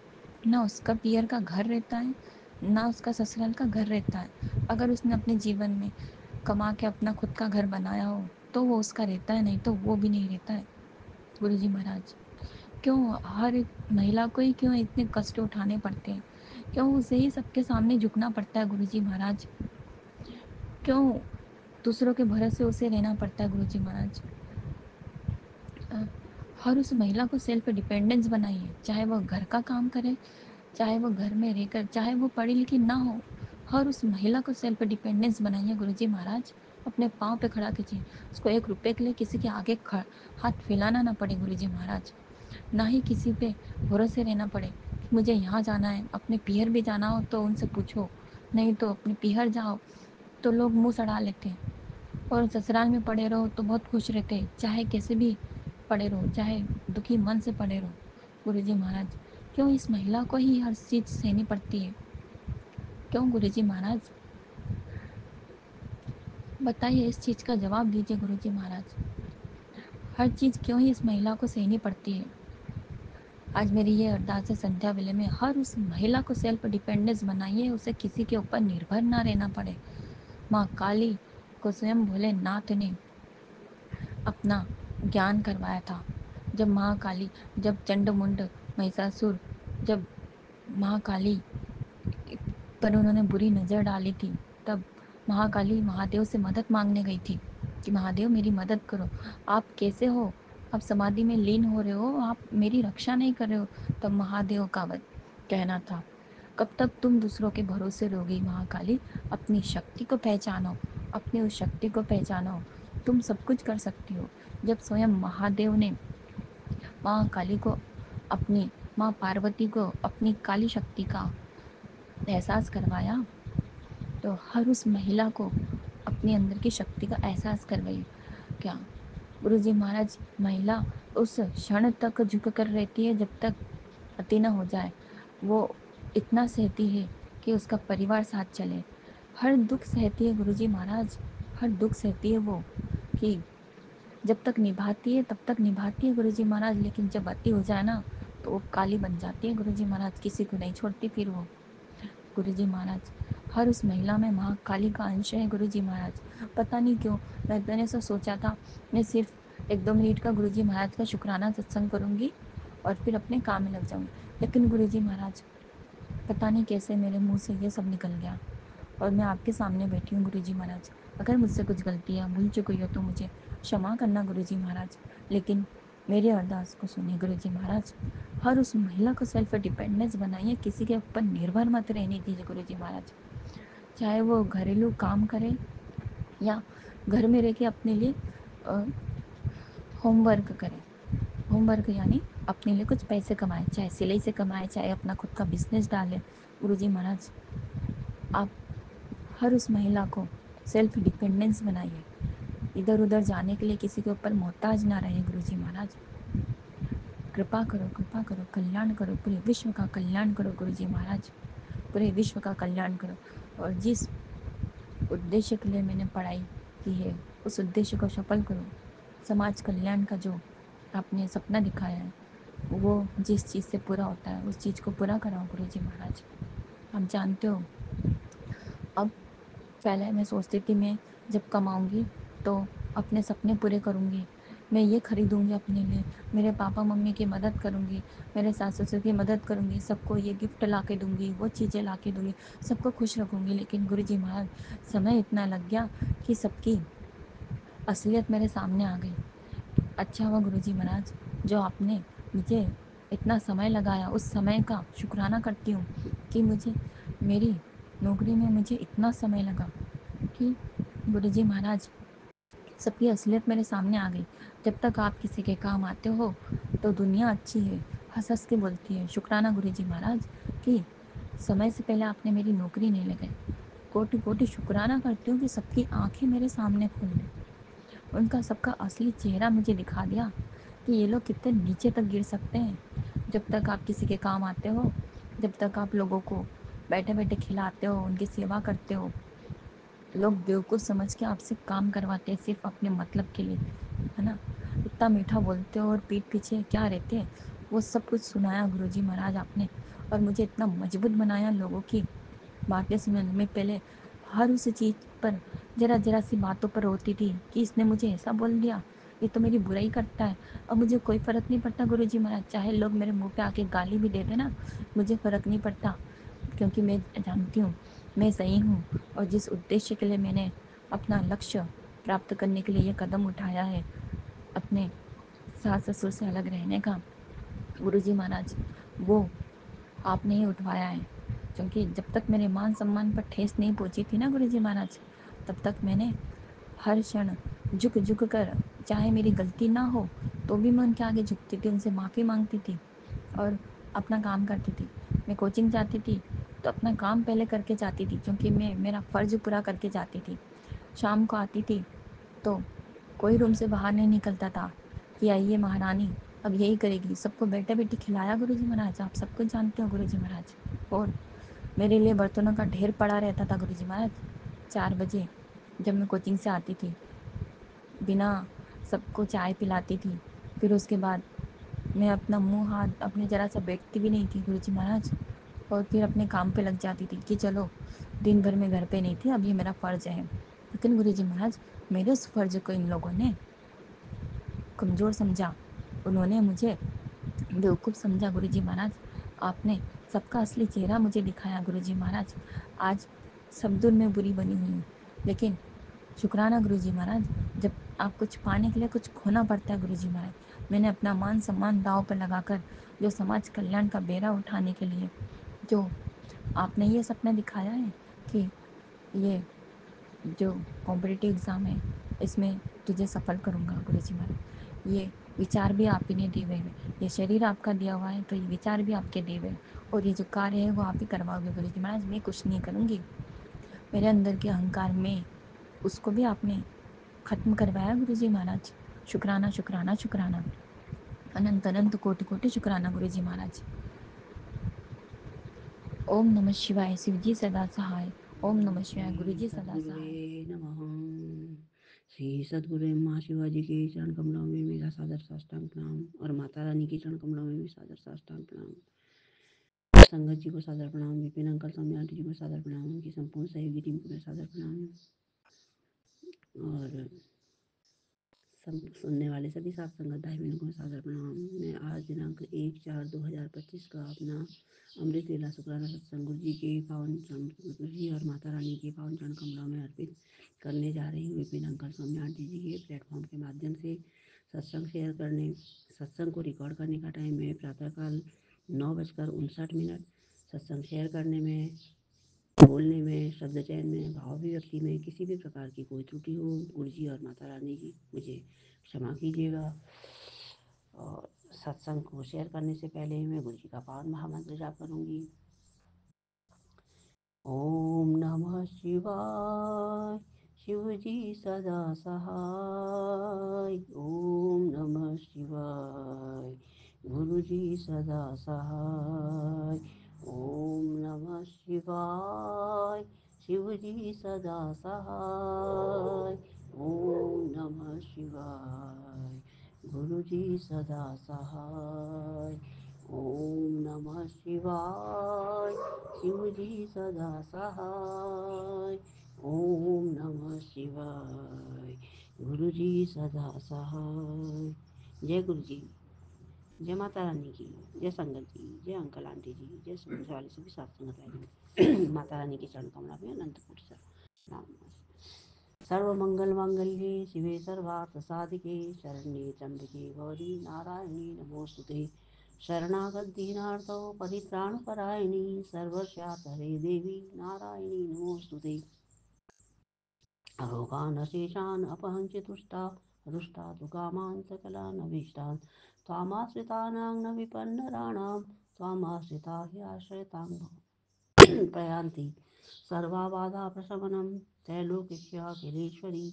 ना उसका पियर का घर रहता है, ना उसका ससुराल का घर रहता है। अगर उसने अपने जीवन में कमा के अपना खुद का घर बनाया हो तो वो उसका रहता है, नहीं तो वो भी नहीं रहता है गुरु जी महाराज। क्यों हर एक महिला को ही क्यों इतने कष्ट उठाने पड़ते हैं? क्यों उसे ही सबके सामने झुकना पड़ता है गुरु जी महाराज? क्यों दूसरों के भरोसे उसे रहना पड़ता है गुरु जी महाराज? हर उस महिला को सेल्फ डिपेंडेंस बनाइए, चाहे वो घर का काम करे, चाहे वो घर में रहकर, चाहे वो पढ़ी लिखी ना हो, हर उस महिला को सेल्फ डिपेंडेंस बनाइए गुरु जी महाराज। अपने पाँव पे खड़ा कीजिए, उसको 1 रुपए के लिए किसी के आगे हाथ फैलाना ना पड़े गुरु जी महाराज। ना ही किसी पे भरोसे रहना पड़े कि मुझे यहाँ जाना है, अपने पीहर भी जाना हो तो उनसे पूछो, नहीं तो अपने पीहर जाओ तो लोग मुंह सड़ा लेते हैं, और ससुराल में पड़े रहो तो बहुत खुश रहते हैं, चाहे कैसे भी पड़े रहो, चाहे दुखी मन से पड़े रहो। गुरु जी महाराज, क्यों इस महिला को ही हर चीज़ सहनी पड़ती है? क्यों गुरु जी महाराज? बताइए, इस चीज़ का जवाब दीजिए गुरु जी महाराज। हर चीज़ क्यों ही इस महिला को सहनी पड़ती है? आज मेरी ये अरदास है संध्या वेले में, हर उस महिला को सेल्फ डिपेंडेंस बनाइए, उसे किसी के ऊपर निर्भर ना रहना पड़े। माँ काली को स्वयं भोलेनाथ ने अपना ज्ञान करवाया था। जब महाकाली, जब चंडमुंड, महिषासुर, जब महाकाली पर उन्होंने बुरी नज़र डाली थी, तब महाकाली महादेव से मदद मांगने गई थी। कि महादेव मेरी मदद करो, आप कैसे हो, आप समाधि में लीन हो रहे हो, आप मेरी रक्षा नहीं कर रहे हो। तब महादेव का कहना था, कब तक तुम दूसरों के भरोसे रहोगी महाकाली, अपनी शक्ति को पहचानो, अपनी उस शक्ति को पहचानो, तुम सब कुछ कर सकती हो। जब स्वयं महादेव ने माँ काली को अपनी माँ पार्वती को अपनी काली शक्ति का एहसास करवाया, तो हर उस महिला को अपने अंदर की शक्ति का एहसास करवाई। क्या गुरुजी महाराज, महिला उस क्षण तक झुक कर रहती है जब तक पति न हो जाए। वो इतना सहती है कि उसका परिवार साथ चले, हर दुख सहती है गुरुजी महाराज, हर दुख सहती है वो, कि जब तक निभाती है तब तक निभाती है गुरुजी महाराज, लेकिन जब अति हो जाए ना तो वो काली बन जाती है गुरुजी महाराज, किसी को नहीं छोड़ती फिर वो। गुरुजी महाराज, हर उस महिला में माँ काली का अंश है गुरुजी महाराज। पता नहीं क्यों मैंने ऐसा सोचा था, मैं सिर्फ 1-2 मिनट का गुरुजी महाराज का शुक्राना सत्संग करूँगी और फिर अपने काम में लग जाऊँगी, लेकिन गुरुजी महाराज पता नहीं कैसे मेरे मुंह से ये सब निकल गया और मैं आपके सामने बैठी हूँ गुरुजी महाराज। अगर मुझसे कुछ गलती या भूल चुकी हो तो मुझे क्षमा करना गुरुजी महाराज, लेकिन मेरे अरदास को सुनिए गुरुजी महाराज। हर उस महिला को सेल्फ डिपेंडेंस बनाइए, किसी के ऊपर निर्भर मत रहने दीजिए गुरुजी महाराज। चाहे वो घरेलू काम करे या घर में रह के अपने लिए होमवर्क करे, होमवर्क यानी अपने लिए कुछ पैसे कमाए, चाहे सिलाई से कमाए, चाहे अपना खुद का बिजनेस डाले। गुरुजी महाराज, आप हर उस महिला को सेल्फ डिपेंडेंस बनाइए, इधर उधर जाने के लिए किसी के ऊपर मोहताज ना रहे गुरुजी महाराज। कृपा करो, कृपा करो, कल्याण करो, पूरे विश्व का कल्याण करो गुरुजी महाराज, पूरे विश्व का कल्याण करो। और जिस उद्देश्य के लिए मैंने पढ़ाई की है उस उद्देश्य को सफल करो। समाज कल्याण का जो आपने सपना दिखाया है वो जिस चीज़ से पूरा होता है उस चीज़ को पूरा कराओ गुरुजी महाराज। आप जानते हो, अब पहले मैं सोचती थी मैं जब कमाऊंगी तो अपने सपने पूरे करूंगी, मैं ये खरीदूंगी अपने लिए, मेरे पापा मम्मी की मदद करूंगी, मेरे सास ससुर की मदद करूंगी, सबको ये गिफ्ट ला के दूंगी, वो चीज़ें ला के दूंगी, सबको खुश रखूंगी। लेकिन गुरुजी महाराज, समय इतना लग गया कि सबकी असलियत मेरे सामने आ गई। अच्छा हुआ गुरुजी महाराज जो आपने मुझे इतना समय लगाया, उस समय का शुक्राना करती हूँ कि मुझे मेरी नौकरी में मुझे इतना समय लगा कि गुरुजी महाराज सबकी असलियत मेरे सामने आ गई। जब तक आप किसी के काम आते हो तो दुनिया अच्छी है, हंस हंस के बोलती है। शुक्राना गुरुजी महाराज कि समय से पहले आपने मेरी नौकरी नहीं लगाई। कोटि कोटि शुक्राना करती हूँ कि सबकी आंखें मेरे सामने खोल दी, उनका सबका असली चेहरा मुझे दिखा दिया कि ये लोग कितने नीचे तक गिर सकते हैं। जब तक आप किसी के काम आते हो, जब तक आप लोगों को बैठे बैठे खिलाते हो, उनकी सेवा करते हो, लोग बेवकूफ़ समझ के आपसे काम करवाते हैं सिर्फ अपने मतलब के लिए, है ना। इतना मीठा बोलते हो और पीठ पीछे क्या रहते हैं, वो सब कुछ सुनाया गुरुजी महाराज आपने, और मुझे इतना मजबूत बनाया लोगों की बातें सुनने में। पहले हर उस चीज़ पर जरा जरा सी बातों पर रोती थी कि इसने मुझे ऐसा बोल दिया, ये तो मेरी बुराई करता है। अब मुझे कोई फ़र्क नहीं पड़ता गुरुजी महाराज, चाहे लोग मेरे मुंह पे आके गाली भी दे देना, मुझे फ़र्क नहीं पड़ता, क्योंकि मैं जानती हूँ मैं सही हूँ। और जिस उद्देश्य के लिए मैंने अपना लक्ष्य प्राप्त करने के लिए ये कदम उठाया है, अपने सास ससुर से अलग रहने का, गुरुजी महाराज वो आपने ही उठवाया है। क्योंकि जब तक मेरे मान सम्मान पर ठेस नहीं पहुंची थी ना गुरुजी महाराज, तब तक मैंने हर क्षण झुक झुक कर, चाहे मेरी गलती ना हो तो भी मैं उनके आगे झुकती थी, उनसे माफ़ी मांगती थी और अपना काम करती थी। मैं कोचिंग जाती थी तो अपना काम पहले करके जाती थी, क्योंकि मैं मेरा फ़र्ज़ पूरा करके जाती थी। शाम को आती थी तो कोई रूम से बाहर नहीं निकलता था कि आइए महारानी अब यही करेगी, सबको बैठे बैठे खिलाया गुरुजी महाराज, आप सब कुछ जानते हो गुरुजी महाराज। और मेरे लिए बर्तनों का ढेर पड़ा रहता था गुरुजी महाराज। 4 बजे जब मैं कोचिंग से आती थी, बिना सबको चाय पिलाती थी, फिर उसके बाद मैं अपना मुंह हाथ अपने ज़रा सा बैठती भी नहीं थी गुरुजी महाराज, और फिर अपने काम पे लग जाती थी कि चलो दिन भर मैं घर पे नहीं थी, अब ये मेरा फ़र्ज़ है। लेकिन गुरुजी महाराज, मेरे उस फ़र्ज़ को इन लोगों ने कमज़ोर समझा, उन्होंने मुझे बेवकूफ़ समझा गुरुजी महाराज। आपने सबका असली चेहरा मुझे दिखाया गुरुजी महाराज। आज सब दूर मैं बुरी बनी हुई हूँ, लेकिन शुक्राना गुरुजी महाराज। जब आप कुछ पाने के लिए कुछ खोना पड़ता है गुरुजी महाराज। मैंने अपना मान सम्मान दांव पर लगाकर जो समाज कल्याण का बेड़ा उठाने के लिए जो आपने ये सपना दिखाया है कि ये जो कॉम्पिटिटिव एग्ज़ाम है इसमें तुझे सफल करूँगा गुरुजी महाराज। ये विचार भी आप ही ने दिए हुए हैं, ये शरीर आपका दिया हुआ है तो ये विचार भी आपके दिए हुए हैं, और ये जो कार्य है वो आप ही करवाओगे गुरुजी महाराज। मैं कुछ नहीं करूँगी। मेरे अंदर के अहंकार में उसको भी आपने ख़त्म करवाया गुरुजी महाराज। शुक्राना शुक्राना शुक्राना, अनंत अनंत कोटि कोटि शुक्राना गुरुजी महाराज। ओम नमः शिवाय। शिवजी सदा सहाय। ओम नमः शिवाय। गुरुजी सदा सहाय। नमः। श्री सदगुरु माँ शिवाजी के चरण कमलों में मेरा सादर साष्टांग प्रणाम, और माता रानी के चरण कमलों में भी सादर साष्टांग प्रणाम। संगत जी को सादर प्रणाम, विपिन अंकल स्वामी आंटी जी को सादर प्रणाम, उनकी संपूर्ण सहयोगी टीम को सादर प्रणाम, और सुनने वाले सभी सात संगत भाई बहनों को सादर प्रणाम। मैं आज दिनांक 1/4/2025 का अपना अमृत वेला शुक्राना सत्संग गुरु जी के पावन चरण, गुरु जी और माता रानी के पावन चरण कमलों में अर्पित करने जा रही हूँ। विपिन अंकल स्वामी आंटी जी के प्लेटफॉर्म के माध्यम से सत्संग को रिकॉर्ड करने का टाइम है प्रातःकाल 9:59। सत्संग शेयर करने में, बोलने में, शब्द चयन में, भाव अभिव्यक्ति में किसी भी प्रकार की कोई त्रुटि हो, गुरु जी और माता रानी की मुझे क्षमा कीजिएगा। और सत्संग को शेयर करने से पहले मैं गुरु जी का पावन महामंत्र जाप करूंगी। ओम नमः शिवाय। शिव जी सदा सहाय। ओम नमः शिवाय। गुरु जी सदा सहाय। ओम नमः शिवाय। शिव जी सदा सहाय। ओम नमः शिवाय। गुरु जी सदा सहाय। ओम नमः शिवाय। शिव जी सदा सहाय। ओम नमः शिवाय। गुरु जी सदा सहाय। जय गुरु जी, जय माता रानी की, जय संगत जी, जय अंकल आंटी जी, जय सुनने वाले सभी सात संगत भाई। माता रानी के चरण कमला में अनंत कोटि प्रणाम। सर्वमंगल मांगल्ये शिवे सर्वार्थ साधिके शरण्ये त्र्यंबके गौरी नारायणी नमोस्तुते। शरणागत दीनार्तो परित्राणपरायणी सर्वस्यापहरे देवी नारायणी नमोस्तुते। रोगानशेषान् अपहञ्च तुष्टा रुष्टा तु कामान् सकलानभीष्टान् त्वामाश्रितानां न विपन्नराणां त्वामाश्रिता ह्याश्रयतां प्रयान्ति सर्वाबाधा प्रशमनं त्रैलोक्यखिलेश्वरी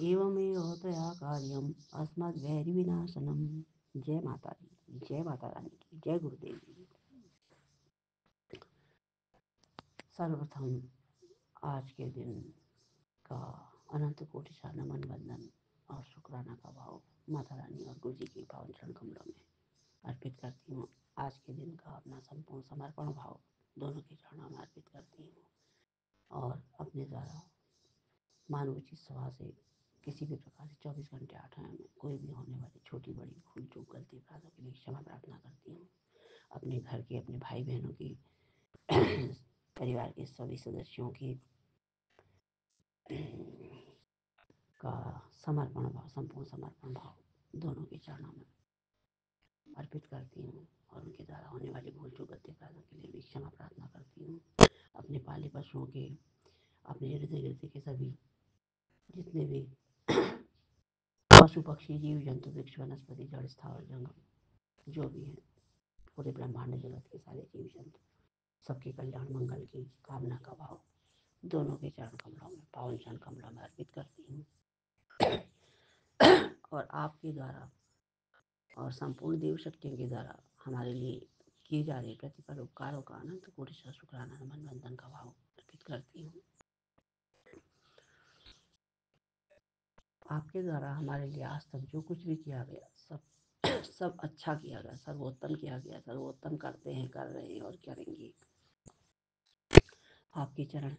एवमेव तया कार्यम् अस्मद्वैरिविनाशनम्। जय माता दी, जय माता रानी की, जय गुरुदेव जी। सर्वप्रथम आज के दिन का अनंत कोटि सा नमन वंदन और शुक्राना का भाव माता रानी और गुरु जी के पावन चरण कमलों में अर्पित करती हूँ। आज के दिन का अपना संपूर्ण समर्पण भाव दोनों के चरणों में अर्पित करती हूँ, और अपने द्वारा मानवोचित सभा से किसी भी प्रकार से 24 घंटे 8 में कोई भी होने वाली छोटी बड़ी भूल चूक गलती अपराधों के लिए क्षमा प्रार्थना करती हूँ। अपने घर के, अपने भाई बहनों की, परिवार के सभी सदस्यों की का समर्पण भाव, संपूर्ण समर्पण भाव दोनों के चरणों में अर्पित करती हूँ, और उनके द्वारा होने वाली भूल चूक गलती अपराधों के लिए भी क्षमा प्रार्थना करती हूँ। अपने पाले पशुओं के, अपने इर्द गिर्द के सभी जितने भी पशु पक्षी जीव जंतु वृक्ष वनस्पति जड़ स्थावर जंगम जो भी हैं, पूरे ब्रह्मांड जगत के सारे जीव जंतु सबके कल्याण मंगल की कामना का भाव दोनों के चरण कमलों में, पावन चरण कमलों में अर्पित करती हूँ। और आपके द्वारा और संपूर्ण देव शक्तियों के द्वारा हमारे लिए किए जा रहे प्रतिफल उपकारों का अनंत कोटि शुक्राना नमन वंदन का भाव अर्पित करती हूँ। आपके द्वारा हमारे लिए आज तक जो कुछ भी किया गया सब अच्छा किया गया, सर्वोत्तम किया गया, सर्वोत्तम करते हैं, कर रहे हैं और करेंगे। आपके चरण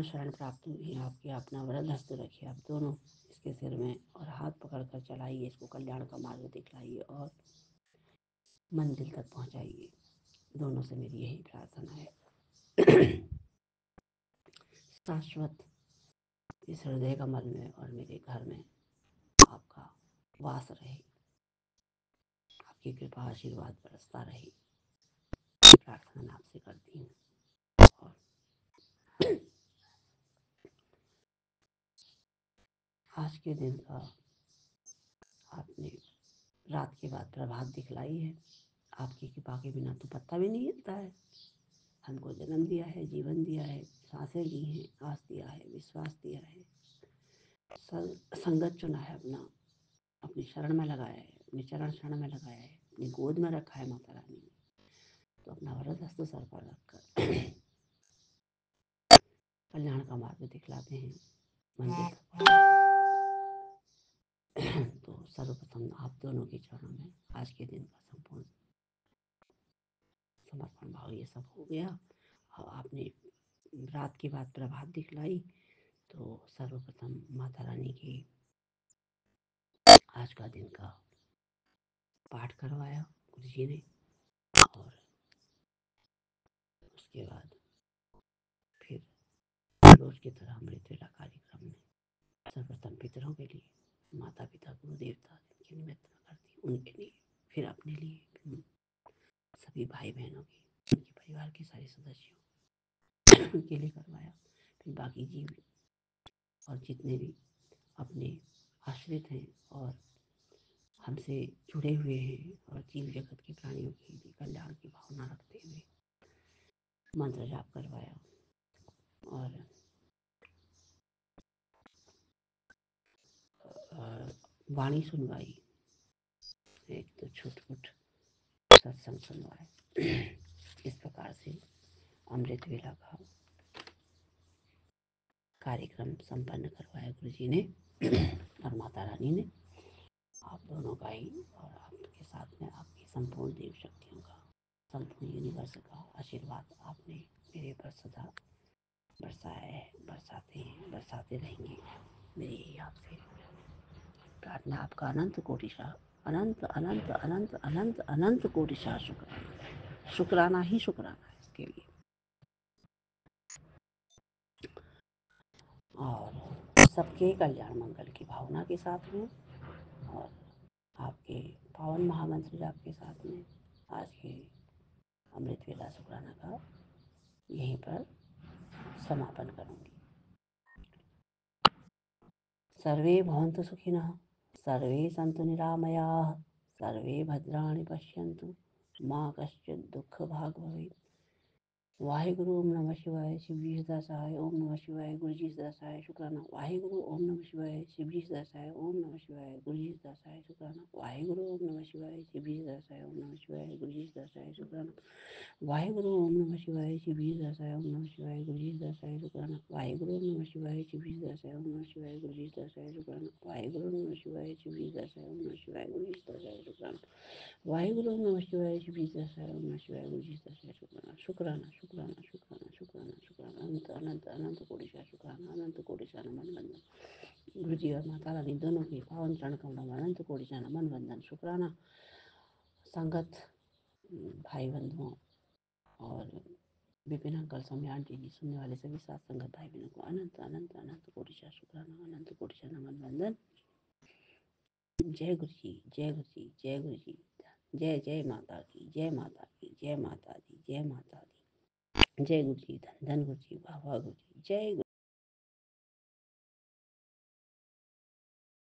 शरण प्राप्त हुई। आपके अपना वरद हस्त रखिए, आप दोनों इसके सिर में और हाथ पकड़ कर चलाइए, इसको कल्याण का मार्ग दिखलाइए और मंजिल तक पहुंचाइए। दोनों से मेरी यही प्रार्थना है। शाश्वत इस हृदय कमल में और मेरे घर में आपका वास रहे, आपकी कृपा आशीर्वाद बरसता रहे, ये प्रार्थना मैं आपसे करती हूँ। और आज के दिन का आपने रात के बाद प्रभात दिखलाई है। आपकी कृपा के बिना तो पत्ता भी नहीं हिलता है। हमको जन्म दिया है, जीवन दिया है, सांसें दी हैं, आस दिया है, विश्वास दिया है, संगत चुना है, अपनी शरण में लगाया है, अपने चरण शरण में लगाया है, अपनी गोद में रखा है माता रानी ने। तो अपना वरद हस्त सर पर रखकर कल्याण का मार्ग दिखलाते हैं, मंदिर तक पहुंचाते। तो सर्वप्रथम आप दोनों के चरणों में आज के दिन का संपूर्ण समर्पण भाव ये सब हो गया। और आपने रात के बाद प्रभात दिखलाई, तो सर्वप्रथम माता रानी की आज का दिन का पाठ करवाया गुरु जी ने। और उसके बाद फिर रोज की तरह अमृत वेला कार्यक्रम में सर्वप्रथम पितरों के लिए, माता पिता गुरु देवता जिनके निमित्त में करती हूँ उनके लिए, फिर अपने लिए, फिर सभी भाई बहनों के, उनके परिवार के सारे सदस्यों के लिए करवाया। फिर बाकी जीव और जितने भी अपने आश्रित हैं और हमसे जुड़े हुए हैं और जीव जगत के प्राणियों के लिए कल्याण की भावना रखते हुए मंत्र जाप करवाया। और वाणी सुनवाई, एक तो छुटपुट सत्संग सुनवाए। इस प्रकार से अमृत वेला का कार्यक्रम संपन्न करवाया गुरु जी ने और माता रानी ने। आप दोनों का ही और आपके साथ में आपकी संपूर्ण देव शक्तियों का, संपूर्ण यूनिवर्स का आशीर्वाद आपने मेरे पर सदा बरसाया है, बरसाते हैं, बरसाते रहेंगे। मेरी यही आपसे प्रार्थना। आपका अनंत कोटिशा, अनंत अनंत अनंत अनंत अनंत कोटिशा शुक्राना, शुक्राना ही शुक्राना है इसके लिए। और सबके कल्याण मंगल की भावना के साथ में और आपके पावन महामंत्र जाप के साथ में आज के अमृत वेला शुक्राना का यहीं पर समापन करूंगी। सर्वे भवन्तु सुखिनः, सर्वे सन्तु निरामयाः, सर्वे भद्राणि पश्यन्तु, माँ कश्चित् दुःख भाग् भवेत्। वाहेगुरु ओम नमः शिवाय, शिव जी सदा सहाय, ओम नमः शिवाय, गुरु जी सदा सहाय, शुक्राना। वाहेगुरु ओम नमः शिवाय, शिव जी सदा सहाय, ओम नमः शिवाय, गुरु जी सदा सहाय, शुक्राना। वाहेगुरु ओम नमः शिवाय, शिव जी सदा सहाय, ओम नमः शिवाय, गुरु जी सदा सहाय, शुक्राना। वाहेगुरु ओम नमः शिवाय, शिव जी सदा सहाय, ओम नमः शिवाय, गुरु जी सदा सहाय, शुक्राना। वाहेगुरु ओम नमः शिवाय, शिव जी सदा सहाय, ओम नमः शिवाय, गुरु जी सदा सहाय, शुक्राना। वाहेगुरु ओम नमः शिवाय, शिव जी सदा सहाय, ओम नमः शिवाय, गुरु जी सदा सहाय, शुक्राना। वाहेगुरु ओम नमः शिवाय, शिव जी सदा सहाय, ओम नमः शिवाय, गुरु जी सदा सहाय, शुक्राना। शुक्राना शुक्राना शुक्राना शुक्राना शुक्राना, अनंत अनंत अनंत कोटि शुक्राना, अनंत कोटि नमन वंदन। गुरु जी और माता रानी दोनों के पावन चरण कमलों में अनंत कोटि नमन वंदन, शुक्राना। संगत भाई बंधुओं और विपिन अंकल, सौम्या आंटी जी, सुनने वाले सभी सात संगत भाई बहनों को अनंत अनंत अनंत कोटि शुक्राना, अनंत कोटि नमन वंदन। जय गुरु जी, जय गुरु जी, जय गुरु जी। जय जय माता की, जय माता की, जय माता दी, जय माता दी। जय गुरु जी, धन धन गुरु जी, वाह वाह गुरु जी, जय गुरु।